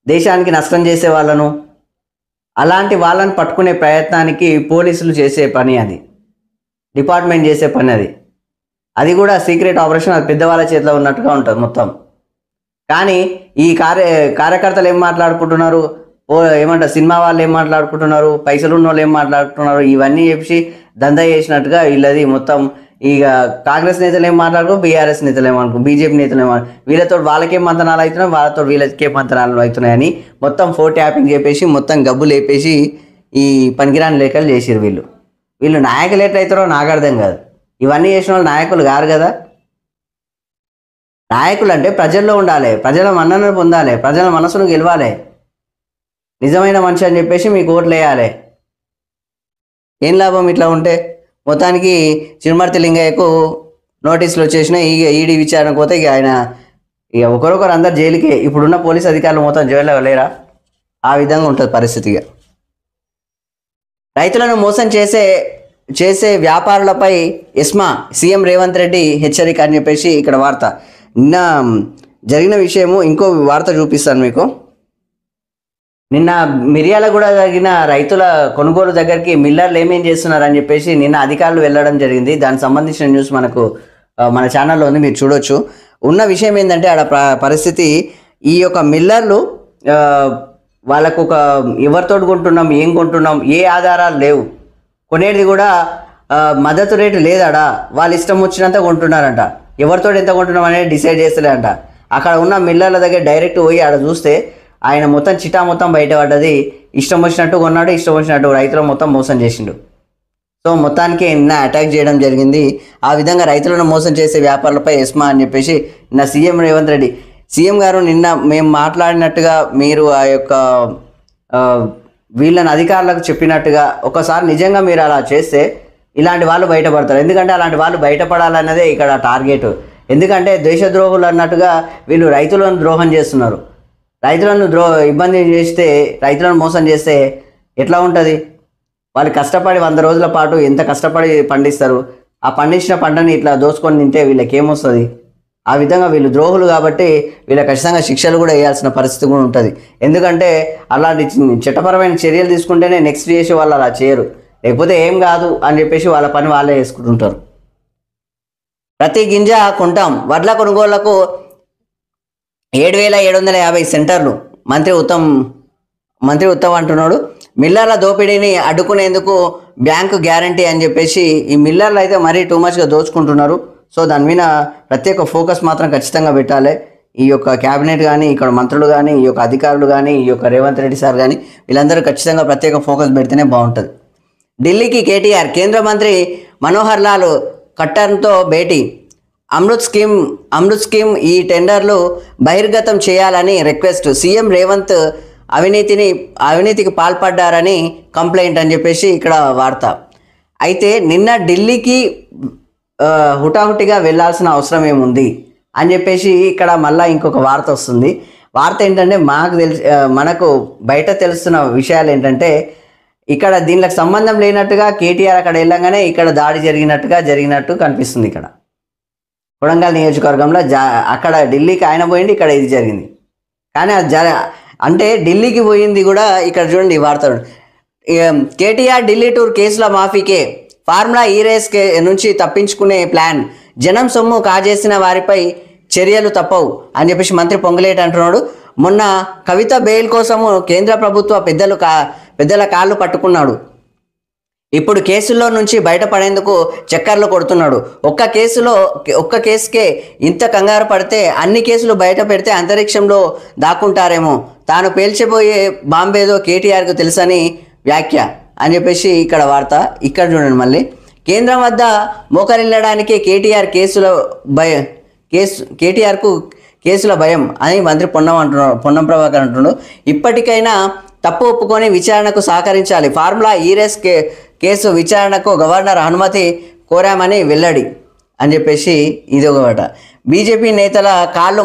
దేశానికి నష్టం చేసే వాళ్ళను, అలాంటి వాళ్ళని పట్టుకునే ప్రయత్నానికి పోలీసులు చేసే పని, అది డిపార్ట్మెంట్ చేసే పని. అది కూడా సీక్రెట్ ఆపరేషన్, అది పెద్దవాళ్ళ చేతిలో ఉన్నట్టుగా ఉంటుంది మొత్తం. కానీ ఈ కార్యకర్తలు ఏం మాట్లాడుకుంటున్నారు, ఏమంటారు సినిమా వాళ్ళు ఏం మాట్లాడుకుంటున్నారు, పైసలు ఉన్న వాళ్ళు ఏం మాట్లాడుకుంటున్నారు, ఇవన్నీ చెప్పి దందా చేసినట్టుగా వీళ్ళది మొత్తం. ఇక కాంగ్రెస్ నేతలు ఏం మాట్లాడుకో, బీఆర్ఎస్ నేతలు ఏమనుకో, బీజేపీ నేతలు వీళ్ళతో వాళ్ళకేం మంతనాలు అవుతున్నాయి, వాళ్ళతో వీళ్ళకే మంతనాలు అవుతున్నాయని మొత్తం ఫోన్ ట్యాపింగ్ చెప్పేసి మొత్తం గబ్బులు వేపేసి ఈ పనికిరాని లేఖలు చేసిరు. వీళ్ళు నాయకులు ఎట్లయితారో నాకు అర్థం కాదు. ఇవన్నీ చేసిన వాళ్ళు నాయకులు కారు కదా. నాయకులు అంటే ప్రజల్లో ఉండాలి, ప్రజల మన్ననను పొందాలి, ప్రజల మనసును గెలవాలి, నిజమైన మనిషి అని చెప్పేసి మీకు ఓట్లు వేయాలి. ఏం లాభం ఇట్లా ఉంటే? మొత్తానికి చిరుమర్తి లింగయ్యకు నోటీసులు వచ్చేసినాయి. ఈడీ విచారణకు పోతే ఆయన ఒకరొకరు అందరు జైలుకే. ఇప్పుడున్న పోలీస్ అధికారులు మొత్తం జైల్లో లేరా? ఆ విధంగా ఉంటుంది పరిస్థితిగా. రైతులను మోసం చేసే వ్యాపారులపై ఎస్మా, సీఎం రేవంత్ రెడ్డి హెచ్చరిక అని చెప్పేసి ఇక్కడ వార్త. నిన్న జరిగిన విషయము ఇంకో వార్త చూపిస్తాను మీకు. నిన్న మిర్యాలగూడ జరిగిన రైతుల కొనుగోలు దగ్గరికి మిల్లర్లు ఏమేం చేస్తున్నారు అని చెప్పేసి నిన్న అధికారులు వెళ్ళడం జరిగింది. దానికి సంబంధించిన న్యూస్ మన ఛానల్లో ఉంది, మీరు చూడొచ్చు. ఉన్న విషయం ఏంటంటే ఆడ పరిస్థితి, ఈ యొక్క మిల్లర్లు వాళ్ళకు ఎవరితో కొంటున్నాం, ఏం కొంటున్నాం, ఏ ఆధారాలు లేవు. కొనేది కూడా మద్దతు రేటు లేదాడా, వాళ్ళ ఇష్టం వచ్చినంత కొంటున్నారంట. ఎవరితో ఎంత కొంటున్నాం అనేది డిసైడ్ చేస్తలేదంట. అక్కడ ఉన్న మిల్లర్ల దగ్గర డైరెక్ట్ పోయి ఆడ చూస్తే ఆయన మొత్తం చిటా మొత్తం బయటపడ్డది. ఇష్టం వచ్చినట్టు కొన్నాడు, ఇష్టం వచ్చినట్టు రైతులు మొత్తం మోసం చేసిండు. సో మొత్తానికి నిన్న అటాక్ చేయడం జరిగింది. ఆ విధంగా రైతులను మోసం చేసే వ్యాపారులపై ఎస్మా అని చెప్పేసి నిన్న సీఎం రేవంత్ రెడ్డి, సీఎం గారు నిన్న మేము మాట్లాడినట్టుగా మీరు ఆ యొక్క వీళ్ళని అధికారులకు చెప్పినట్టుగా ఒకసారి నిజంగా మీరు అలా చేస్తే ఇలాంటి వాళ్ళు బయటపడతారు. ఎందుకంటే అలాంటి వాళ్ళు బయటపడాలన్నదే ఇక్కడ టార్గెట్. ఎందుకంటే దేశద్రోహులు అన్నట్టుగా వీళ్ళు రైతులను ద్రోహం చేస్తున్నారు. రైతులను ఇబ్బంది చేస్తే, రైతులను మోసం చేస్తే ఎట్లా ఉంటుంది? వాళ్ళు కష్టపడి 100 రోజుల పాటు ఎంత కష్టపడి పండిస్తారు. ఆ పండించిన పంటని ఇట్లా దోచుకొని తింటే వీళ్ళకి ఏమొస్తుంది? ఆ విధంగా వీళ్ళు ద్రోహులు కాబట్టి వీళ్ళకి ఖచ్చితంగా శిక్షలు కూడా వేయాల్సిన పరిస్థితి కూడా ఉంటుంది. ఎందుకంటే అలాంటి చట్టపరమైన చర్యలు తీసుకుంటేనే నెక్స్ట్ చేసే వాళ్ళు అలా చేయరు. లేకపోతే ఏం కాదు అని చెప్పేసి వాళ్ళ పని వాళ్ళే చేసుకుంటుంటారు. ప్రతి గింజ కొంటాం, వడ్ల కొనుగోళ్లకు 7,750 సెంటర్లు. మంత్రి ఉత్తమ్ అంటున్నాడు. మిల్లర్ల దోపిడీని అడ్డుకునేందుకు బ్యాంకు గ్యారంటీ అని చెప్పేసి ఈ మిల్లర్లు అయితే మరీ టూ మచ్గా దోచుకుంటున్నారు. సో దాని మీద ప్రత్యేక ఫోకస్ మాత్రం ఖచ్చితంగా పెట్టాలి. ఈ యొక్క క్యాబినెట్ కానీ, ఇక్కడ మంత్రులు కానీ, ఈ యొక్క అధికారులు కానీ, ఈ యొక్క రేవంత్ రెడ్డి సార్ కానీ వీళ్ళందరూ ఖచ్చితంగా ప్రత్యేక ఫోకస్ పెడితేనే బాగుంటుంది. ఢిల్లీకి కేటీఆర్, కేంద్ర మంత్రి మనోహర్ లాల్ ఖట్టర్తో భేటీ. అమృత్ స్కీమ్ ఈ టెండర్లు బహిర్గతం చేయాలని రిక్వెస్ట్. సీఎం రేవంత్ అవినీతికి పాల్పడ్డారని కంప్లైంట్ అని చెప్పేసి ఇక్కడ వార్త. అయితే నిన్న ఢిల్లీకి హుటాహుటిగా వెళ్ళాల్సిన అవసరం ఏముంది అని చెప్పేసి ఇక్కడ మళ్ళీ ఇంకొక వార్త వస్తుంది. వార్త ఏంటంటే మనకు బయట తెలుస్తున్న విషయాలు ఏంటంటే ఇక్కడ దీనికి సంబంధం లేనట్టుగా కేటీఆర్ అక్కడ వెళ్ళంగానే ఇక్కడ దాడి జరిగినట్టు కనిపిస్తుంది. ఇక్కడ కొడంగల్ నియోజకవర్గంలో అక్కడ ఢిల్లీకి ఆయన పోయింది, ఇక్కడ ఇది జరిగింది. కానీ అంటే ఢిల్లీకి పోయింది కూడా ఇక్కడ చూడండి ఈ వార్త. కేటీఆర్ ఢిల్లీ టూర్ కేసుల మాఫీకే, ఫార్ములా ఈ రేస్ నుంచి తప్పించుకునే ప్లాన్, జనం సొమ్ము కాజేసిన వారిపై చర్యలు తప్పవు అని చెప్పేసి మంత్రి పొంగులేటి అంటున్నాడు. మొన్న కవిత బెయిల్ కోసము కేంద్ర ప్రభుత్వ పెద్దల కాళ్ళు పట్టుకున్నాడు. ఇప్పుడు కేసుల్లో నుంచి బయటపడేందుకు చక్కర్లు కొడుతున్నాడు. ఒక్క కేసుకే ఇంత కంగారు పడితే అన్ని కేసులు బయట పెడితే అంతరిక్షంలో దాక్కుంటారేమో, తాను పేల్చిపోయే బాంబేదో కేటీఆర్కు తెలుసని వ్యాఖ్య అని చెప్పేసి ఇక్కడ వార్త. ఇక్కడ చూడండి మళ్ళీ, కేంద్రం వద్ద మోకరిల్లడానికి కేటీఆర్కు కేసుల భయం అని మంత్రి పొన్నం ప్రభాకర్ అంటున్నాడు. ఇప్పటికైనా తప్పు ఒప్పుకొని విచారణకు సహకరించాలి. ఫార్ములా ఈ రేస్ కేసు విచారణకు గవర్నర్ అనుమతి కోరామని వెల్లడి అని చెప్పేసి ఇది ఒక మాట. బీజేపీ నేతల కాళ్ళు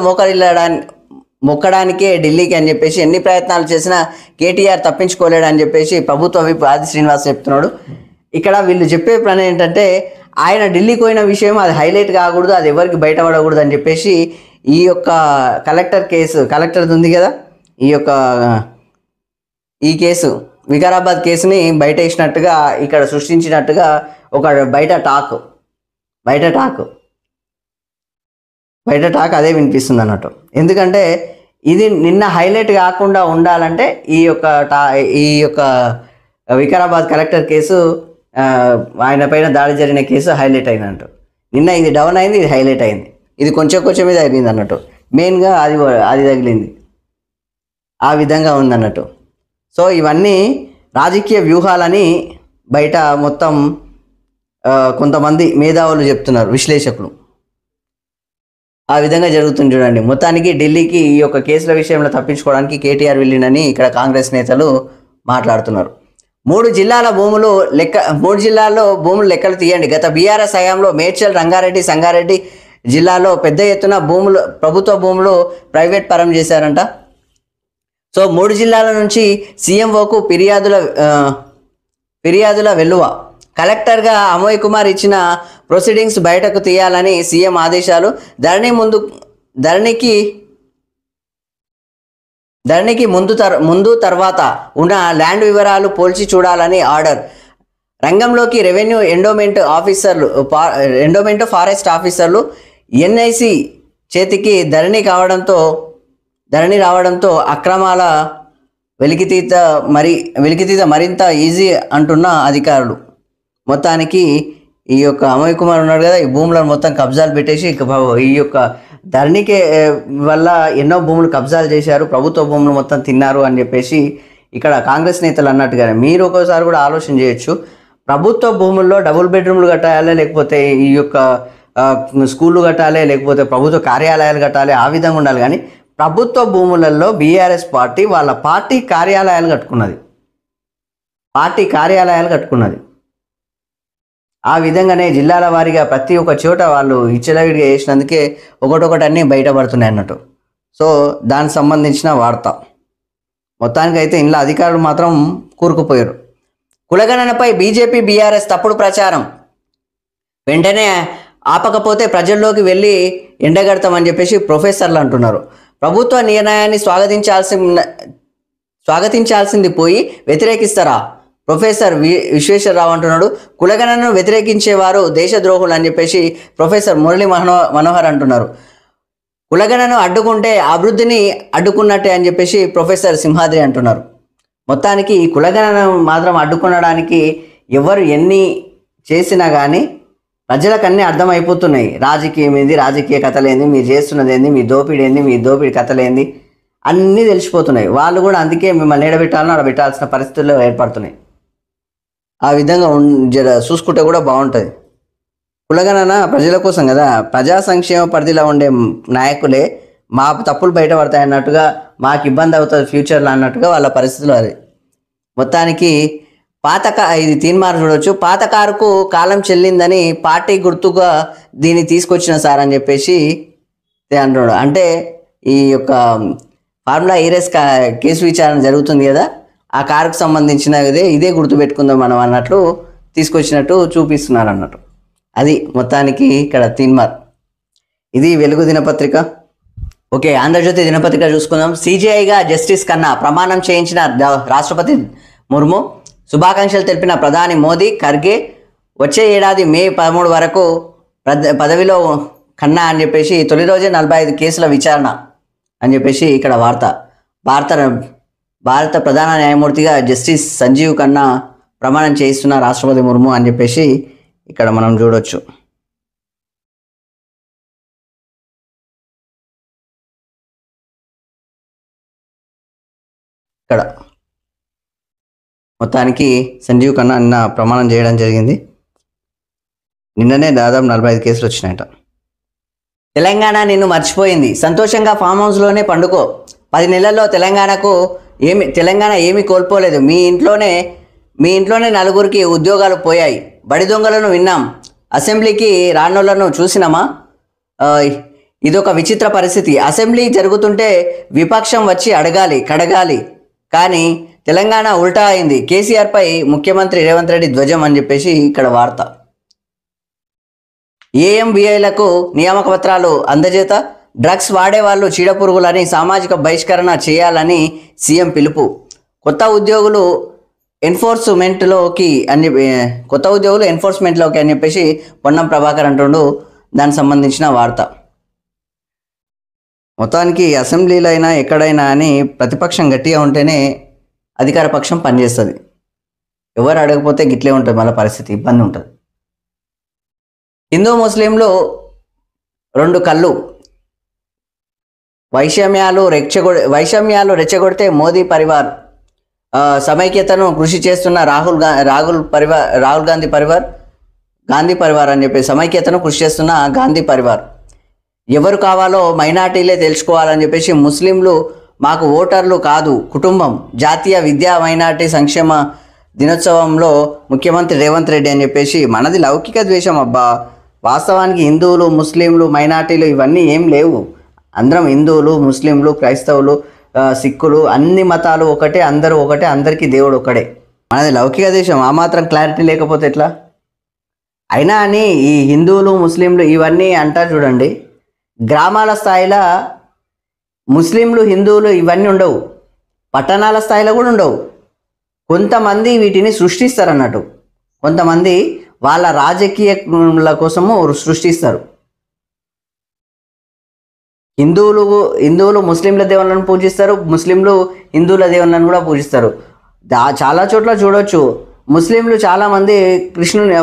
మొక్కడానికే ఢిల్లీకి అని చెప్పేసి ఎన్ని ప్రయత్నాలు చేసినా కేటీఆర్ తప్పించుకోలేడు అని చెప్పేసి ప్రభుత్వ విప్ ఆది శ్రీనివాస్ చెప్తున్నాడు. ఇక్కడ వీళ్ళు చెప్పే పని ఏంటంటే ఆయన ఢిల్లీకి పోయిన విషయం అది హైలైట్ కాకూడదు, అది ఎవరికి బయటపడకూడదు అని చెప్పేసి ఈ యొక్క కలెక్టర్ ఉంది కదా, ఈ కేసు వికారాబాద్ కేసుని బయట వేసినట్టుగా ఇక్కడ సృష్టించినట్టుగా ఒక బయట టాక్ అదే వినిపిస్తుంది అన్నట్టు. ఎందుకంటే ఇది నిన్న హైలైట్ కాకుండా ఉండాలంటే ఈ యొక్క వికారాబాద్ కలెక్టర్ కేసు, ఆయన పైన దాడి జరిగిన కేసు హైలైట్ అయినట్టు. నిన్న ఇది డౌన్ అయింది, ఇది హైలైట్ అయింది, ఇది కొంచెం మీద తగిలింది అన్నట్టు. మెయిన్గా అది తగిలింది, ఆ విధంగా ఉందన్నట్టు. సో ఇవన్నీ రాజకీయ వ్యూహాలని బయట మొత్తం కొంతమంది మేధావులు చెప్తున్నారు, విశ్లేషకులు. ఆ విధంగా జరుగుతుంది చూడండి. మొత్తానికి ఢిల్లీకి ఈ యొక్క కేసుల విషయంలో తప్పించుకోవడానికి కేటీఆర్ వెళ్ళిందని ఇక్కడ కాంగ్రెస్ నేతలు మాట్లాడుతున్నారు. 3 జిల్లాల్లో భూములు లెక్కలు తీయండి. గత బీఆర్ఎస్ హయాంలో మేడ్చల్, రంగారెడ్డి, సంగారెడ్డి జిల్లాలో పెద్ద ఎత్తున ప్రభుత్వ భూములు ప్రైవేట్ పరం చేశారంట. సో 3 జిల్లాల నుంచి సీఎంఓకు ఫిర్యాదుల వెల్లువ. కలెక్టర్గా అమోయ్ కుమార్ ఇచ్చిన ప్రొసీడింగ్స్ బయటకు తీయాలని సీఎం ఆదేశాలు. ధరణికి ముందు తర్వాత ఉన్న ల్యాండ్ వివరాలు పోల్చి చూడాలని ఆర్డర్. రంగంలోకి రెవెన్యూ ఎండోమెంట్ ఫారెస్ట్ ఆఫీసర్లు. ఎన్ఐసి చేతికి ధరణి రావడంతో అక్రమాల వెలికితీత మరింత ఈజీ అంటున్న అధికారులు. మొత్తానికి ఈ యొక్క అమోయ్ కుమార్ ఉన్నాడు కదా, ఈ భూములను మొత్తం కబ్జాలు పెట్టేసి ఈ యొక్క ధరణికి వల్ల ఎన్నో భూములు కబ్జాలు చేశారు, ప్రభుత్వ భూములు మొత్తం తిన్నారు అని చెప్పేసి ఇక్కడ కాంగ్రెస్ నేతలు అన్నట్టుగానే మీరు ఒక్కోసారి కూడా ఆలోచన చేయొచ్చు. ప్రభుత్వ భూముల్లో డబుల్ బెడ్రూమ్లు కట్టాలి, లేకపోతే ఈ యొక్క స్కూళ్ళు కట్టాలి, లేకపోతే ప్రభుత్వ కార్యాలయాలు కట్టాలి, ఆ విధంగా ఉండాలి. కానీ ప్రభుత్వ భూములలో బీఆర్ఎస్ పార్టీ వాళ్ళ పార్టీ కార్యాలయాలు కట్టుకున్నది. ఆ విధంగానే జిల్లాల వారీగా ప్రతి ఒక్క చోట వాళ్ళు ఇచ్చలవిడిగా చేసినందుకే ఒకటొకటి అన్నీ బయటపడుతున్నాయి అన్నట్టు. సో దానికి సంబంధించిన వార్త. మొత్తానికైతే ఇంట్లో అధికారులు మాత్రం కూరుకుపోయారు. కులగణనపై బీజేపీ బీఆర్ఎస్ తప్పుడు ప్రచారం, వెంటనే ఆపకపోతే ప్రజల్లోకి వెళ్ళి ఎండగడతామని చెప్పేసి ప్రొఫెసర్లు అంటున్నారు. ప్రభుత్వ నిర్ణయాన్ని స్వాగతించాల్సింది పోయి వ్యతిరేకిస్తారా? ప్రొఫెసర్ విశ్వేశ్వరరావు అంటున్నాడు. కులగణనను వ్యతిరేకించేవారు దేశద్రోహులు అని చెప్పేసి ప్రొఫెసర్ మురళీ మనోహర్ అంటున్నారు. కులగణను అడ్డుకుంటే అభివృద్ధిని అడ్డుకున్నట్టే అని చెప్పేసి ప్రొఫెసర్ సింహాద్రి అంటున్నారు. మొత్తానికి ఈ కులగణను మాత్రం అడ్డుకునడానికి ఎవరు ఎన్ని చేసినా కానీ ప్రజలకు అన్నీ అర్థమైపోతున్నాయి. రాజకీయం ఏంది, రాజకీయ కథలేంది, మీరు చేస్తున్నది ఏంది, మీ దోపిడీ ఏంది, మీ దోపిడీ కథలేంది అన్నీ తెలిసిపోతున్నాయి. వాళ్ళు కూడా అందుకే మిమ్మల్ని ఏడబెట్టాలని ఆడబెట్టాల్సిన పరిస్థితుల్లో ఏర్పడుతున్నాయి. ఆ విధంగా చూసుకుంటే కూడా బాగుంటుంది. కులగణన ప్రజల కోసం కదా, ప్రజా సంక్షేమ పరిధిలో ఉండే నాయకులే మా తప్పులు బయటపడతాయి అన్నట్టుగా, మాకు ఇబ్బంది అవుతుంది ఫ్యూచర్లో అన్నట్టుగా వాళ్ళ పరిస్థితులు అది. మొత్తానికి ఇది తీన్మార్ చూడవచ్చు. పాత కారుకు కాలం చెల్లిందని పార్టీ గుర్తుగా దీన్ని తీసుకొచ్చిన సార్ అని చెప్పేసి అంటున్నాడు. అంటే ఈ యొక్క ఫార్ములా ఈ రేస్ కేసు విచారణ జరుగుతుంది కదా, ఆ కారుకు సంబంధించిన ఇదే గుర్తుపెట్టుకుందాం మనం అన్నట్లు తీసుకొచ్చినట్టు చూపిస్తున్నారు అన్నట్టు. అది మొత్తానికి ఇక్కడ తీన్మార్. ఇది వెలుగు దినపత్రిక. ఓకే, ఆంధ్రజ్యోతి దినపత్రిక చూసుకుందాం. సిజిఐగా జస్టిస్ కన్నా ప్రమాణం చేయించిన రాష్ట్రపతి ముర్ము, శుభాకాంక్షలు తెలిపిన ప్రధాని మోదీ, ఖర్గే వచ్చే ఏడాది మే 13 వరకు పదవిలో కన్నా అని చెప్పేసి తొలి రోజే 45 కేసుల విచారణ అని చెప్పేసి ఇక్కడ వార్త. భారత ప్రధాన న్యాయమూర్తిగా జస్టిస్ సంజీవ్ ఖన్నా ప్రమాణం చేయిస్తున్న రాష్ట్రపతి ముర్ము అని చెప్పేసి ఇక్కడ మనం చూడొచ్చు. ఇక్కడ మొత్తానికి సంజీవ్ ఖన్నా నిన్న ప్రమాణం చేయడం జరిగింది. నిన్ననే దాదాపు 45 కేసులు వచ్చినాయట. తెలంగాణ నిన్ను మర్చిపోయింది, సంతోషంగా ఫామ్ హౌస్లోనే పండుకో. 10 నెలల్లో తెలంగాణ ఏమీ కోల్పోలేదు. మీ ఇంట్లోనే నలుగురికి ఉద్యోగాలు పోయాయి. బడి దొంగలను విన్నాం, అసెంబ్లీకి రానోళ్లను చూసినామా. ఇదొక విచిత్ర పరిస్థితి. అసెంబ్లీ జరుగుతుంటే విపక్షం వచ్చి కడగాలి. కానీ తెలంగాణ ఉల్టా అయింది. కేసీఆర్పై ముఖ్యమంత్రి రేవంత్ రెడ్డి ధ్వజం అని చెప్పేసి ఇక్కడ వార్త. ఏఎంబీఐలకు నియామక పత్రాలు అందజేత, డ్రగ్స్ వాడేవాళ్ళు చీడపురుగులని సామాజిక బహిష్కరణ చేయాలని సీఎం పిలుపు. కొత్త ఉద్యోగులు ఎన్ఫోర్స్మెంట్లోకి అని చెప్పేసి పొన్నం ప్రభాకర్ అంటుండు. దానికి సంబంధించిన వార్త. మొత్తానికి అసెంబ్లీలో అయినా ఎక్కడైనా అని ప్రతిపక్షం గట్టిగా ఉంటేనే అధికార పక్షం పనిచేస్తుంది. ఎవరు అడగకపోతే గిట్లే ఉంటుంది, మళ్ళీ పరిస్థితి ఇబ్బంది ఉంటుంది. హిందూ ముస్లింలు 2 కళ్ళు, వైషమ్యాలు రెచ్చగొడితే మోదీ పరివార్, సమైక్యతను కృషి చేస్తున్న రాహుల్ గాంధీ పరివార్ అని చెప్పి సమైక్యతను కృషి చేస్తున్న గాంధీ పరివార్. ఎవరు కావాలో మైనార్టీలే తెలుసుకోవాలని చెప్పేసి ముస్లింలు మాకు ఓటర్లు కాదు కుటుంబం. జాతీయ విద్యా మైనార్టీ సంక్షేమ దినోత్సవంలో ముఖ్యమంత్రి రేవంత్ రెడ్డి అని చెప్పేసి. మనది లౌకిక ద్వేషం అబ్బా. వాస్తవానికి హిందువులు, ముస్లింలు, మైనార్టీలు ఇవన్నీ ఏం లేవు. అందరం హిందువులు, ముస్లింలు, క్రైస్తవులు, సిక్కులు, అన్ని మతాలు ఒకటే, అందరూ ఒకటే, అందరికీ దేవుడు ఒకడే. మనది లౌకిక దేశం. ఆ మాత్రం క్లారిటీ లేకపోతే ఎట్లా? అయినా అని ఈ హిందువులు, ముస్లింలు ఇవన్నీ అంటారు చూడండి. గ్రామాల స్థాయిలో ముస్లింలు, హిందువులు ఇవన్నీ ఉండవు. పట్టణాల స్థాయిలో కూడా ఉండవు. కొంతమంది వీటిని సృష్టిస్తారు. కొంతమంది వాళ్ళ రాజకీయాల కోసము సృష్టిస్తారు. హిందువులు ముస్లింల దేవుళ్ళను పూజిస్తారు, ముస్లింలు హిందువుల దేవుళ్ళను కూడా పూజిస్తారు. చాలా చోట్ల చూడొచ్చు. ముస్లింలు చాలామంది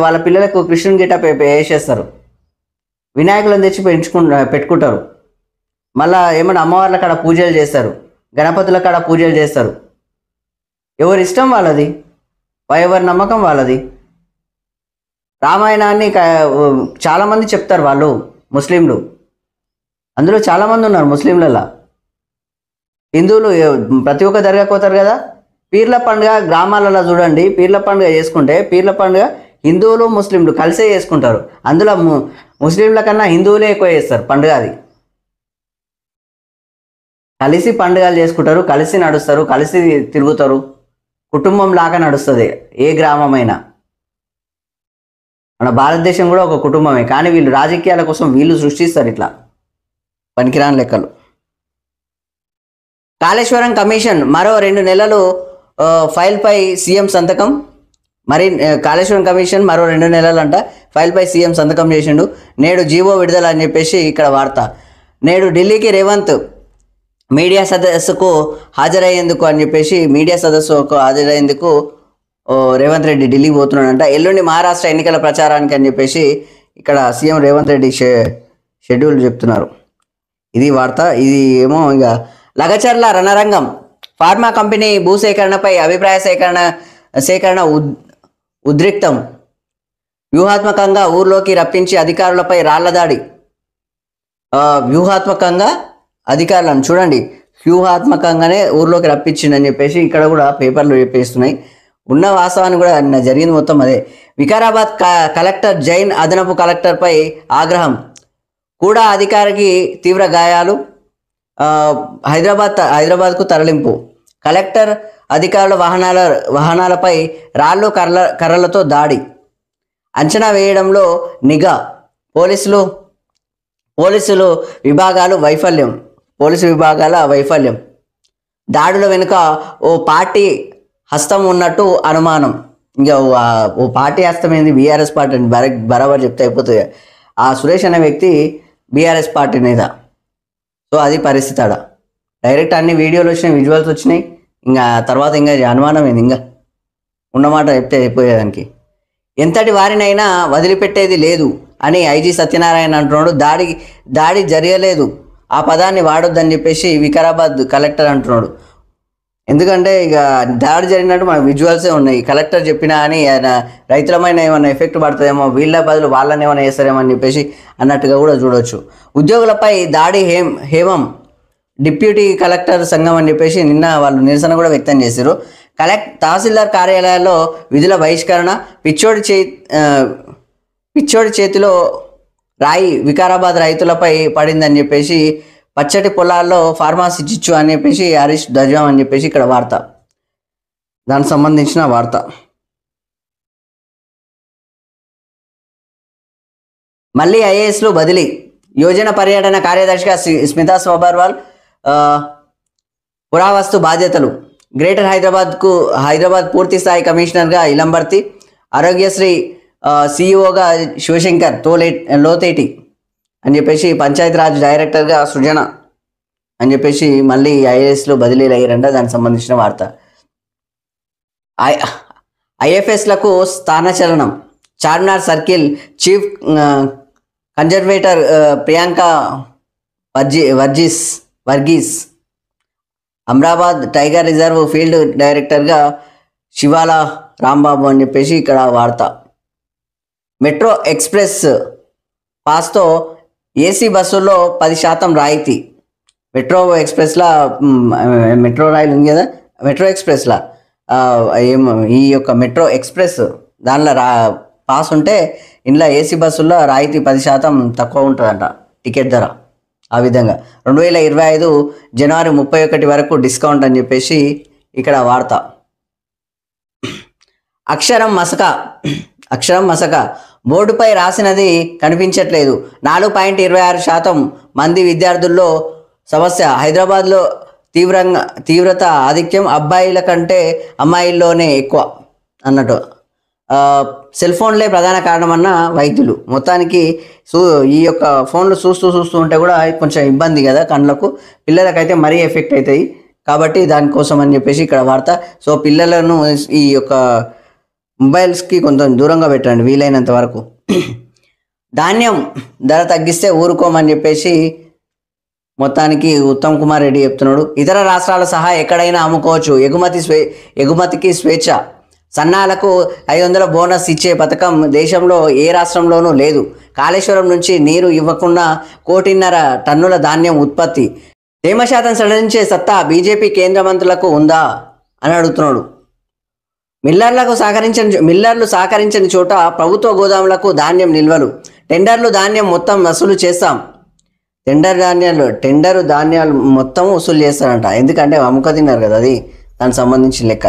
వాళ్ళ పిల్లలకు కృష్ణుని గెటప్ వేసేస్తారు. వినాయకులను తెచ్చి పెట్టుకుంటారు. మళ్ళా ఏమన్నా అమ్మవార్ల కాడ పూజలు చేస్తారు, గణపతుల కాడ పూజలు చేస్తారు. ఎవరి ఇష్టం వాళ్ళది, ఎవరి నమ్మకం వాళ్ళది. రామాయణాన్ని చాలామంది చెప్తారు వాళ్ళు ముస్లింలు. అందులో చాలామంది ఉన్నారు ముస్లింలలో. హిందువులు ప్రతి ఒక్క దర్గాకు పోతారు కదా. పీర్ల పండుగ గ్రామాలలో చూడండి. పీర్ల పండుగ చేసుకుంటే పీర్ల పండుగ హిందువులు, ముస్లింలు కలిసే చేసుకుంటారు. అందులో ముస్లింల కన్నా హిందువులే ఎక్కువ చేస్తారు పండుగ. అది కలిసి పండుగలు చేసుకుంటారు, కలిసి నడుస్తారు, కలిసి తిరుగుతారు. కుటుంబం లాగా నడుస్తుంది ఏ గ్రామమైనా. మన భారతదేశం కూడా ఒక కుటుంబమే. కానీ వీళ్ళు రాజకీయాల కోసం వీళ్ళు సృష్టిస్తారు ఇట్లా పనికిరాని లెక్కలు. కాళేశ్వరం కమిషన్ మరో 2 నెలలు ఫైల్పై సీఎం సంతకం. మరి కాళేశ్వరం కమిషన్ మరో 2 నెలలంట ఫైల్పై సీఎం సంతకం చేసిండు. నేడు జీవో విడుదల అని చెప్పేసి ఇక్కడ వార్త. నేడు ఢిల్లీకి రేవంత్ మీడియా సదస్సుకు హాజరయ్యేందుకు రేవంత్ రెడ్డి ఢిల్లీకి పోతున్నాడంట. ఎల్లుండి మహారాష్ట్ర ఎన్నికల ప్రచారానికి అని చెప్పేసి ఇక్కడ సీఎం రేవంత్ రెడ్డి షెడ్యూల్ చెప్తున్నారు. ఇది వార్త. ఇది ఏమో ఇక లగచర్ల రణరంగం. ఫార్మా కంపెనీ భూసేకరణపై అభిప్రాయ సేకరణ ఉద్రిక్తం. వ్యూహాత్మకంగా ఊర్లోకి రప్పించి అధికారులపై రాళ్ల దాడి. వ్యూహాత్మకంగా అధికారులను చూడండి, వ్యూహాత్మకంగానే ఊర్లోకి రప్పించిందని చెప్పేసి ఇక్కడ కూడా పేపర్లు చెప్పేస్తున్నాయి. ఉన్న వాస్తవాన్ని కూడా జరిగింది మొత్తం అదే. వికారాబాద్ కలెక్టర్ జైన్ అదనపు కలెక్టర్పై ఆగ్రహం. కూడా అధికారికి తీవ్ర గాయాలు. హైదరాబాద్కు తరలింపు. కలెక్టర్ అధికారుల వాహనాలపై రాళ్ళు కర్రలతో దాడి. అంచనా వేయడంలో నిఘా. పోలీసులు విభాగాలు వైఫల్యం. పోలీసు విభాగాల వైఫల్యం, దాడుల వెనుక ఓ పార్టీ హస్తం ఉన్నట్టు అనుమానం. ఇంకా ఓ పార్టీ హస్తం ఏంది, బీఆర్ఎస్ పార్టీ అని బరాబర్ చెప్తే అయిపోతుంది. ఆ సురేష్ అనే వ్యక్తి బీఆర్ఎస్ పార్టీ మీద. సో అది పరిస్థితి ఆడ. డైరెక్ట్ అన్ని వీడియోలు వచ్చినాయి, విజువల్స్ వచ్చినాయి. ఇంకా తర్వాత ఇంకా అనుమానం ఏంది, ఇంకా ఉన్నమాట చెప్తే అయిపోయేదానికి. ఎంతటి వారినైనా వదిలిపెట్టేది లేదు అని ఐజీ సత్యనారాయణ అంటున్నాడు. దాడి జరగలేదు, ఆ పదాన్ని వాడొద్దని చెప్పేసి వికారాబాద్ కలెక్టర్ అంటున్నాడు. ఎందుకంటే ఇక దాడి జరిగినట్టు మనకు విజువల్సే ఉన్నాయి. కలెక్టర్ చెప్పినా అని ఆయన రైతులమైన ఏమైనా ఎఫెక్ట్ పడుతుందేమో, వీళ్ళ బదులు వాళ్ళని ఏమైనా చేస్తారేమో అని చెప్పేసి అన్నట్టుగా కూడా చూడవచ్చు. ఉద్యోగులపై దాడి హేమం డిప్యూటీ కలెక్టర్ సంఘం అని చెప్పేసి నిన్న వాళ్ళు నిరసన కూడా వ్యక్తం చేశారు. తహసీల్దార్ కార్యాలయాల్లో విధుల బహిష్కరణ, పిచ్చోడి చేతిలో రాయి వికారాబాద్ రైతులపై పడిందని చెప్పేసి, పచ్చటి పొలాల్లో ఫార్మాసీ చిచ్చు అని చెప్పేసి హరీష్ ధ్వజం అని చెప్పేసి ఇక్కడ వార్త, దానికి సంబంధించిన వార్త. మళ్ళీ ఐఏఎస్లు బదిలీ, యోజన పర్యటన కార్యదర్శిగా స్మితా సోబర్వాల్ పురావస్తు బాధ్యతలు. గ్రేటర్ హైదరాబాద్ పూర్తి స్థాయి కమిషనర్గా ఇలంబర్తి, ఆరోగ్యశ్రీ సిఇఓగా శివశంకర్ లోతేటి అని చెప్పేసి, పంచాయతీరాజ్ డైరెక్టర్గా సృజన అని చెప్పేసి మళ్ళీ ఐఏఎస్లో బదిలీలు అయ్యారంట. దానికి సంబంధించిన వార్త. ఐఎఫ్ఎస్లకు స్థానచలనం, Charminar circle chief conservator Priyanka Varghese, Amrabad tiger reserve field డైరెక్టర్గా శివాల రాంబాబు అని చెప్పేసి ఇక్కడ వార్త. మెట్రో ఎక్స్ప్రెస్ పాస్తో ఏసీ బస్సుల్లో 10% రాయితీ. మెట్రో ఎక్స్ప్రెస్లా మెట్రో రైలు ఉంది కదా, మెట్రో ఎక్స్ప్రెస్లా ఈ యొక్క మెట్రో ఎక్స్ప్రెస్ దానిలో పాస్ ఉంటే ఇంట్లో ఏసీ బస్సుల్లో రాయితీ 10% తక్కువ ఉంటుందంట టికెట్ ధర. ఆ విధంగా 2025 జనవరి 31 వరకు డిస్కౌంట్ అని చెప్పేసి ఇక్కడ వార్త. అక్షరం మసక బోర్డుపై రాసినది కనిపించట్లేదు. 4.26% మంది విద్యార్థుల్లో సమస్య. హైదరాబాద్లో తీవ్రత ఆధిక్యం, అబ్బాయిల కంటే అమ్మాయిల్లోనే ఎక్కువ అన్నట్టు. సెల్ ఫోన్లే ప్రధాన కారణమన్న వైద్యులు. మొత్తానికి ఈ యొక్క ఫోన్లు చూస్తూ ఉంటే కూడా కొంచెం ఇబ్బంది కదా కళ్ళకు. పిల్లలకైతే మరీ ఎఫెక్ట్ అవుతాయి కాబట్టి దానికోసం అని చెప్పేసి ఇక్కడ వార్త. సో పిల్లలను ఈ యొక్క మొబైల్స్కి కొంచెం దూరంగా పెట్టండి వీలైనంత వరకు. ధాన్యం ధర తగ్గిస్తే ఊరుకోమని చెప్పేసి మొత్తానికి ఉత్తమ్ కుమార్ రెడ్డి చెప్తున్నాడు. ఇతర రాష్ట్రాల సహా ఎక్కడైనా అమ్ముకోవచ్చు, ఎగుమతికి స్వేచ్ఛ. సన్నాలకు 500 బోనస్ ఇచ్చే పథకం దేశంలో ఏ రాష్ట్రంలోనూ లేదు. కాళేశ్వరం నుంచి నీరు ఇవ్వకుండా 1.5 టన్నుల ధాన్యం ఉత్పత్తి. తేమ శాతం సడలించే సత్తా బీజేపీ కేంద్ర మంత్రులకు ఉందా అని అడుగుతున్నాడు. మిల్లర్లు సహకరించని చోట ప్రభుత్వ గోదాములకు ధాన్యం నిల్వలు. టెండర్లు ధాన్యం మొత్తం వసూలు చేస్తాం. టెండరు ధాన్యాలు మొత్తం వసూలు చేస్తారంట. ఎందుకంటే అమ్ముక తిన్నారు కదా, అది దానికి సంబంధించిన లెక్క.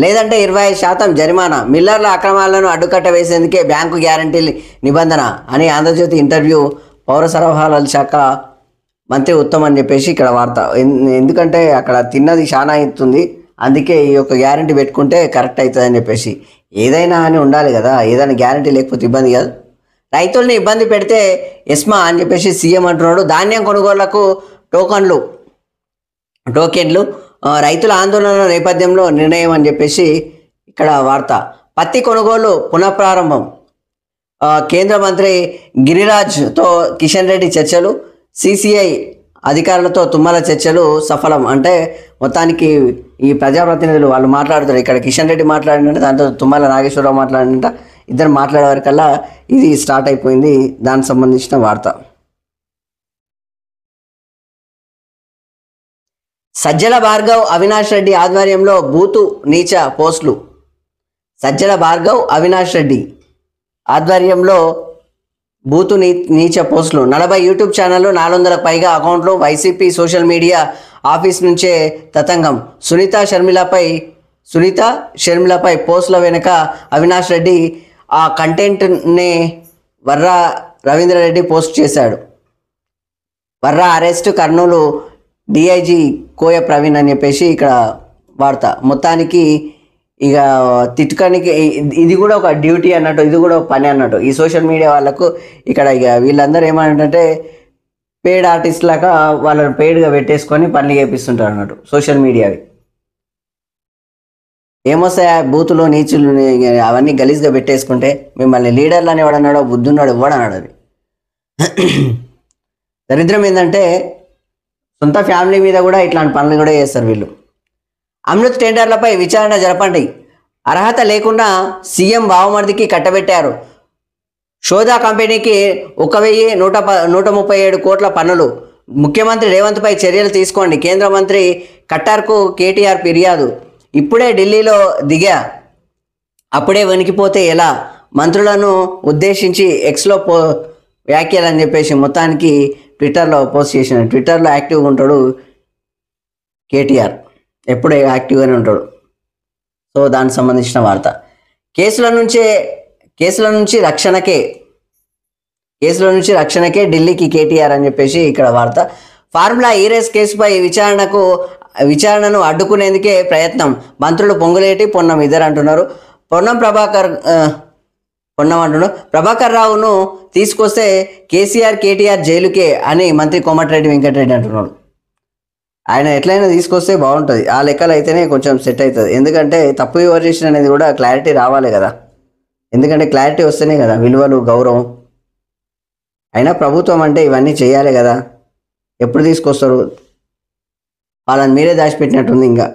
లేదంటే 25% జరిమానా. మిల్లర్ల అక్రమాలను అడ్డుకట్ట వేసేందుకే బ్యాంకు గ్యారంటీ నిబంధన అని ఆంధ్రజ్యోతి ఇంటర్వ్యూ పౌర సరఫరాల శాఖ మంత్రి ఉత్తమ్ అని చెప్పేసి ఇక్కడ వార్త. ఎందుకంటే అక్కడ తిన్నది చాలా అవుతుంది, అందుకే ఈ యొక్క గ్యారంటీ పెట్టుకుంటే కరెక్ట్ అవుతుంది అని చెప్పేసి. ఏదైనా అని ఉండాలి కదా, ఏదైనా గ్యారంటీ లేకపోతే ఇబ్బంది కాదు. రైతుల్ని ఇబ్బంది పెడితే ఎస్మా అని చెప్పేసి సీఎం అంటున్నాడు. ధాన్యం కొనుగోళ్లకు టోకెన్లు రైతుల ఆందోళన నేపథ్యంలో నిర్ణయం అని చెప్పేసి ఇక్కడ వార్త. పత్తి కొనుగోలు పునఃప్రారంభం. కేంద్ర మంత్రి గిరిరాజ్తో కిషన్ రెడ్డి చర్చలు. సిసిఐ అధికారులతో తుమ్మల చర్చలు సఫలం. అంటే మొత్తానికి ఈ ప్రజాప్రతినిధులు వాళ్ళు మాట్లాడుతారు. ఇక్కడ కిషన్ రెడ్డి మాట్లాడినట్టు, దాంతో తుమ్మల నాగేశ్వరరావు మాట్లాడినట్ట, ఇద్దరు మాట్లాడే వరకల్లా ఇది స్టార్ట్ అయిపోయింది. దానికి సంబంధించిన వార్త. సజ్జల భార్గవ్ అవినాష్ రెడ్డి ఆధ్వర్యంలో బూతు నీచ పోస్టులు. సజ్జల భార్గవ్ అవినాష్ రెడ్డి ఆధ్వర్యంలో బూతు నీచ పోస్టులు. 40 యూట్యూబ్ ఛానళ్ళు, 400కు పైగా అకౌంట్లు. వైసీపీ సోషల్ మీడియా ఆఫీస్ నుంచే తతంగం. సునీత షర్మిలపై పోస్టుల వెనుక అవినాష్ రెడ్డి. ఆ కంటెంట్నే వర్రా రవీంద్రారెడ్డి పోస్ట్ చేశాడు. వర్రా అరెస్ట్, కర్నూలు డిఐజీ కోయ ప్రవీణ్ అని చెప్పేసి ఇక్కడ వార్త. మొత్తానికి ఇక తిట్టుకానికి ఇది కూడా ఒక డ్యూటీ అన్నట్టు, ఇది కూడా ఒక పని అన్నట్టు ఈ సోషల్ మీడియా వాళ్ళకు. ఇక్కడ ఇక వీళ్ళందరూ ఏమంటే పెయిడ్ ఆర్టిస్ట్ లాగా వాళ్ళని పెయిడ్గా పెట్టేసుకొని పనులు చేపిస్తుంటారు అన్నట్టు సోషల్ మీడియావి. ఏమొస్తాయా బూతులు నీచులు అవన్నీ గలీజ్గా పెట్టేసుకుంటే మిమ్మల్ని లీడర్లు అని ఎవడన్నాడో బుద్ధున్నాడు ఇవ్వడన్నాడు. అది దరిద్రం ఏంటంటే సొంత ఫ్యామిలీ మీద కూడా ఇట్లాంటి పనులు కూడా చేస్తారు వీళ్ళు. అమృత్ టెండర్లపై విచారణ జరపండి, అర్హత లేకుండా సీఎం బావమర్దికి కట్టబెట్టారు. షోదా కంపెనీకి 1,137 కోట్ల పన్నులు. ముఖ్యమంత్రి రేవంత్పై చర్యలు తీసుకోండి. కేంద్ర మంత్రి ఖట్టార్కు కేటీఆర్ ఫిర్యాదు. ఇప్పుడే ఢిల్లీలో దిగా అప్పుడే వణికిపోతే ఎలా? మంత్రులను ఉద్దేశించి ఎక్స్లో వ్యాఖ్యలు అని చెప్పేసి మొత్తానికి ట్విట్టర్లో పోస్ట్ చేసిన. ట్విట్టర్లో యాక్టివ్గా ఉంటాడు కేటీఆర్, ఎప్పుడే యాక్టివ్గానే ఉంటాడు. సో దానికి సంబంధించిన వార్త. కేసుల నుంచి రక్షణకే ఢిల్లీకి కేటీఆర్ అని చెప్పేసి ఇక్కడ వార్త. ఫార్ములా ఈరేస్ కేసుపై విచారణను అడ్డుకునేందుకే ప్రయత్నం. మంత్రులు పొంగులేటి, పొన్నం ఇద్దరు అంటున్నారు. ప్రభాకర్ రావును తీసుకొస్తే కేసీఆర్ కేటీఆర్ జైలుకే అని మంత్రి కోమటిరెడ్డి వెంకటరెడ్డి అంటున్నాడు. ఆయన ఎట్లయినా తీసుకొస్తే బాగుంటుంది, ఆ లెక్కలు అయితేనే కొంచెం సెట్ అవుతుంది. ఎందుకంటే తప్పు వివరించిన అనేది కూడా క్లారిటీ రావాలి కదా. ఎందుకంటే క్లారిటీ వస్తేనే కదా విలువలు, గౌరవం. అయినా ప్రభుత్వం అంటే ఇవన్నీ చేయాలి కదా. ఎప్పుడు తీసుకొస్తారు? వాళ్ళని మీరే దాచిపెట్టినట్టుంది. ఇంకా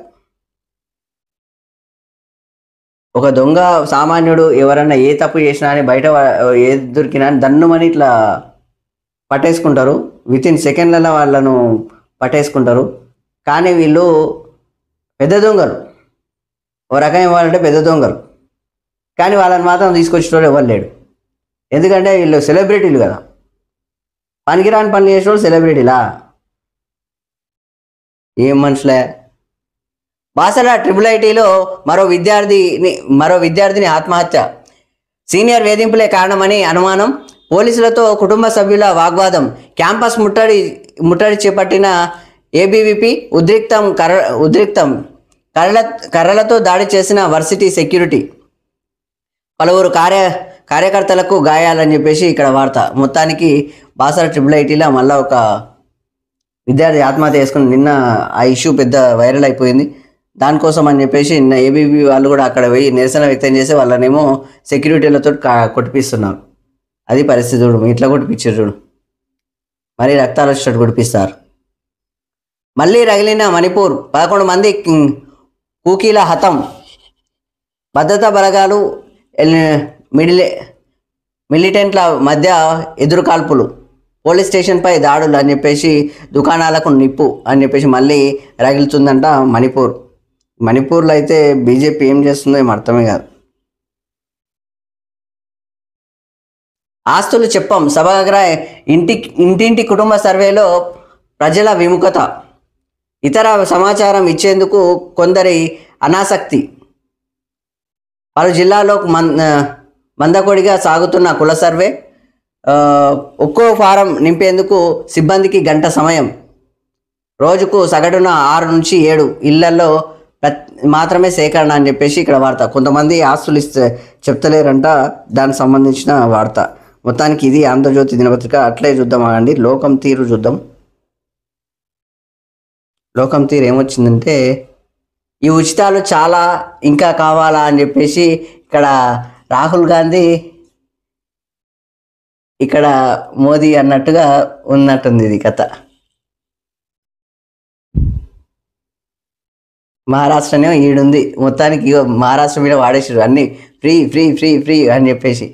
ఒక దొంగ సామాన్యుడు ఎవరన్నా ఏ తప్పు చేసినా అని బయట ఏది దొరికినా దన్నుమని ఇట్లా పట్టేసుకుంటారు. వితిన్ సెకండ్లలో వాళ్ళను పట్టేసుకుంటారు. కానీ వీళ్ళు పెద్ద దొంగలు, ఓ రకం ఇవ్వాలంటే పెద్ద దొంగలు. కానీ వాళ్ళని మాత్రం తీసుకొచ్చేటోడు ఎవరు లేడు. ఎందుకంటే వీళ్ళు సెలబ్రిటీలు కదా. పనికిరాని పనులు చేసేవాళ్ళు సెలబ్రిటీలా? ఏం మనుషులే. బాసర IIITలో మరో విద్యార్థిని ఆత్మహత్య. సీనియర్ వేధింపులే కారణమని అనుమానం. పోలీసులతో కుటుంబ సభ్యుల వాగ్వాదం. క్యాంపస్ ముట్టడి చేపట్టిన ఏబీవీపీ ఉద్రిక్తం. కర్రలతో దాడి చేసిన వర్సిటీ సెక్యూరిటీ. పలువురు కార్యకర్తలకు గాయాలని చెప్పేసి ఇక్కడ వార్త. మొత్తానికి బాసర IIITలో మళ్ళీ ఒక విద్యార్థి ఆత్మహత్య చేసుకుని నిన్న ఆ ఇష్యూ పెద్ద వైరల్ అయిపోయింది. దానికోసం అని చెప్పేసి నిన్న ఏబీవీ వాళ్ళు కూడా అక్కడ పోయి నిరసన వ్యక్తం చేసి వాళ్ళనేమో సెక్యూరిటీలతో కొట్టిపిస్తున్నారు. అది పరిస్థితి. చూడు ఇట్లా కొట్టిపించారు, చూడు మరీ రక్తాలు వచ్చేటట్టు కొట్టిపిస్తారు. మళ్ళీ రగిలిన మణిపూర్. 11 మంది కూకీల హతం. భద్రతా బలగాలు మిలిటెంట్ల మధ్య ఎదురుకాల్పులు. పోలీస్ స్టేషన్పై దాడులు అని చెప్పేసి, దుకాణాలకు నిప్పు అని చెప్పేసి మళ్ళీ రగులుతుందంట మణిపూర్లో అయితే బీజేపీ ఏం చేస్తుందో ఏం అర్థమే కాదు. ఆస్తులు చెప్పం. సభాగ్ర ఇంటింటి కుటుంబ సర్వేలో ప్రజల విముఖత. ఇతర సమాచారం ఇచ్చేందుకు కొందరి అనాసక్తి. పలు జిల్లాల్లో మందకొడిగా సాగుతున్న కుల సర్వే. ఒక్కో ఫారం నింపేందుకు సిబ్బందికి గంట సమయం. రోజుకు సగటున 6 నుంచి 7 ఇళ్లలో మాత్రమే సేకరణ అని చెప్పేసి ఇక్కడ వార్త. కొంతమంది ఆస్తులు చెప్తలేరంట, దానికి సంబంధించిన వార్త. మొత్తానికి ఇది ఆంధ్రజ్యోతి దినపత్రిక. అట్లే చూద్దాం అండి. లోకం తీరు చూద్దాం. లోకం తీరు ఏమొచ్చిందంటే, ఈ ఉచితాలు చాలా ఇంకా కావాలా అని చెప్పేసి ఇక్కడ రాహుల్ గాంధీ, ఇక్కడ మోదీ అన్నట్టుగా ఉన్నట్టుంది ఇది కథ. మహారాష్ట్రనే ఈడుంది. మొత్తానికి మహారాష్ట్ర మీద వాడేసారు అన్ని ఫ్రీ ఫ్రీ ఫ్రీ ఫ్రీ అని చెప్పేసి.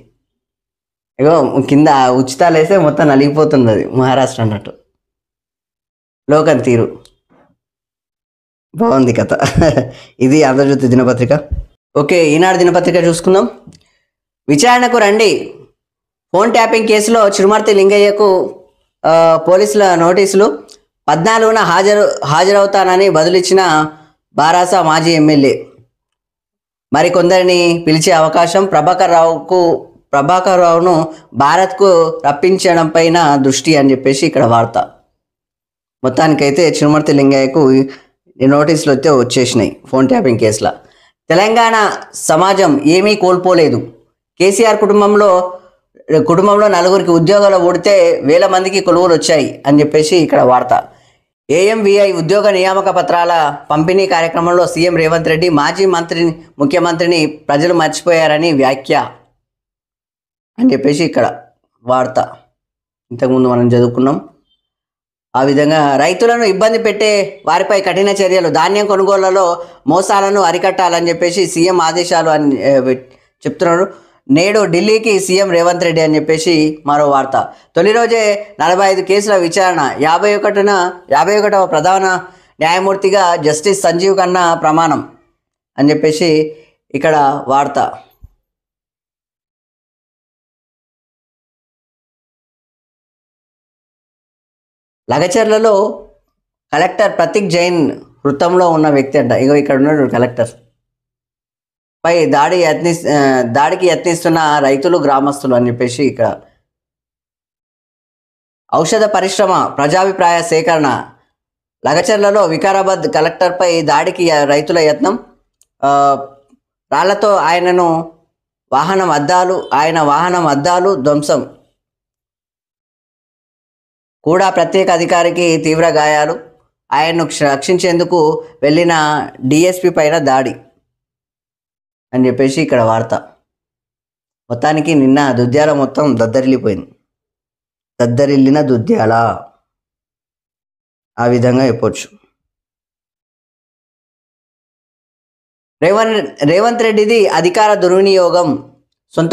ఇగో కింద ఉచితాలు వేస్తే మొత్తం నలిగిపోతుంది అది మహారాష్ట్ర అన్నట్టు. లోకం తీరు బాగుంది కథ. ఇది ఆంధ్రజ్యోతి దినపత్రిక. ఓకే, ఈనాడు దినపత్రిక చూసుకుందాం. విచారణకు రండి. ఫోన్ ట్యాపింగ్ కేసులో చిరుమర్తి లింగయ్యకు పోలీసుల నోటీసులు. 14న హాజరవుతానని బదులిచ్చిన బారాస మాజీ ఎమ్మెల్యే. మరికొందరిని పిలిచే అవకాశం. ప్రభాకర్ రావును భారత్కు రప్పించడం పైన దృష్టి అని చెప్పేసి ఇక్కడ వార్త. మొత్తానికైతే చిరుమర్తి లింగయ్యకు ఈ నోటీసులు అయితే వచ్చేసినాయి ఫోన్ ట్యాపింగ్ కేసులో. తెలంగాణ సమాజం ఏమీ కోల్పోలేదు. కేసీఆర్ కుటుంబంలో 4 ఉద్యోగాలు ఊడితే వేల మందికి కొలువులు వచ్చాయి అని చెప్పేసి ఇక్కడ వార్త. ఏఎంవిఐ ఉద్యోగ నియామక పత్రాల పంపిణీ కార్యక్రమంలో సీఎం రేవంత్ రెడ్డి మాజీ ముఖ్యమంత్రిని ప్రజలు మర్చిపోయారని వ్యాఖ్య అని చెప్పేసి ఇక్కడ వార్త. ఇంతకుముందు మనం చదువుకున్నాం. ఆ విధంగా రైతులను ఇబ్బంది పెట్టే వారిపై కఠిన చర్యలు, ధాన్యం కొనుగోళ్లలో మోసాలను అరికట్టాలని చెప్పేసి సీఎం ఆదేశాలు అని చెప్తున్నారు. నేడు ఢిల్లీకి సీఎం రేవంత్ రెడ్డి అని చెప్పేసి మరో వార్త. తొలి రోజే 45 కేసుల విచారణ, 51వ ప్రధాన న్యాయమూర్తిగా జస్టిస్ సంజీవ్ ఖన్నా ప్రమాణం అని చెప్పేసి ఇక్కడ వార్త. లగచర్లలో కలెక్టర్ ప్రతీక్ జైన్ వృత్తంలో ఉన్న వ్యక్తి అంట. ఇగో ఇక్కడ ఉన్నాడు కలెక్టర్ పై దాడికి యత్నిస్తున్న రైతులు, గ్రామస్తులు అని చెప్పేసి ఇక్కడ. ఔషధ పరిశ్రమ ప్రజాభిప్రాయ సేకరణ, లగచర్లలో వికారాబాద్ కలెక్టర్పై దాడికి రైతుల యత్నం, రాళ్లతో ఆయన వాహనం అద్దాలు ధ్వంసం, కూడా ప్రత్యేక అధికారికి తీవ్ర గాయాలు, ఆయన్ను రక్షించేందుకు వెళ్ళిన డిఎస్పి పైన దాడి అని చెప్పేసి ఇక్కడ వార్త. మొత్తానికి నిన్న దుద్యాల మొత్తం దద్దరిల్లిన దుద్యాల, ఆ విధంగా చెప్పొచ్చు. రేవంత్ రెడ్డిది అధికార దుర్వినియోగం, సొంత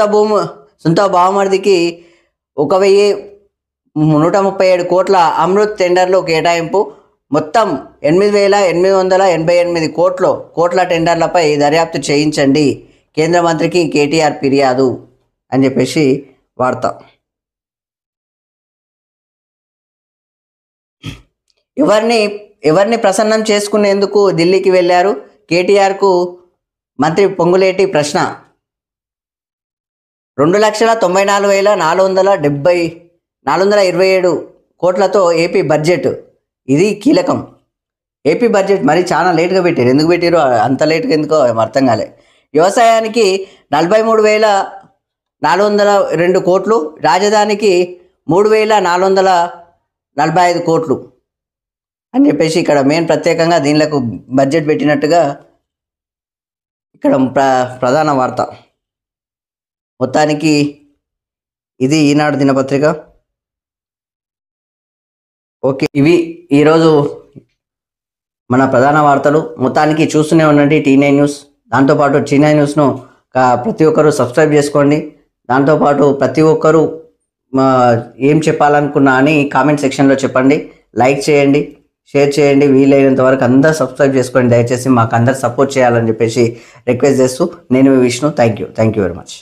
బావమరిదికి 1,137 కోట్ల అమృత్ టెండర్లు కేటాయింపు, మొత్తం 8,888 కోట్ల టెండర్లపై దర్యాప్తు చేయించండి, కేంద్ర మంత్రికి కేటీఆర్ ఫిర్యాదు అని చెప్పేసి వార్త. ఎవరిని ప్రసన్నం చేసుకునేందుకు ఢిల్లీకి వెళ్ళారు? కేటీఆర్కు మంత్రి పొంగులేటి ప్రశ్న. 2,94,427 కోట్లతో ఏపీ బడ్జెట్, ఇది కీలకం. ఏపీ బడ్జెట్ మరి చాలా లేట్గా పెట్టారు. ఎందుకు పెట్టారు అంత లేట్గా, ఎందుకో అర్థం కాలే. వ్యవసాయానికి 43,402 కోట్లు, రాజధానికి 3,445 కోట్లు అని చెప్పేసి ఇక్కడ మెయిన్ ప్రత్యేకంగా దీనిలకు బడ్జెట్ పెట్టినట్టుగా ఇక్కడ ప్రధాన వార్త. మొత్తానికి ఇది ఈనాడు దినపత్రిక. ఓకే, ఇవి ఈరోజు మన ప్రధాన వార్తలు. మొత్తానికి చూస్తూనే ఉండండి T9 న్యూస్. దాంతోపాటు T9 న్యూస్ను ప్రతి ఒక్కరూ సబ్స్క్రైబ్ చేసుకోండి. దాంతోపాటు ప్రతి ఒక్కరూ ఏం చెప్పాలనుకున్నా అని కామెంట్ సెక్షన్లో చెప్పండి. లైక్ చేయండి, షేర్ చేయండి, వీలైనంత వరకు అందరూ సబ్స్క్రైబ్ చేసుకోండి. దయచేసి మాకు అందరు సపోర్ట్ చేయాలని చెప్పేసి రిక్వెస్ట్ చేస్తూ నేను Vishnu. Thank you very much.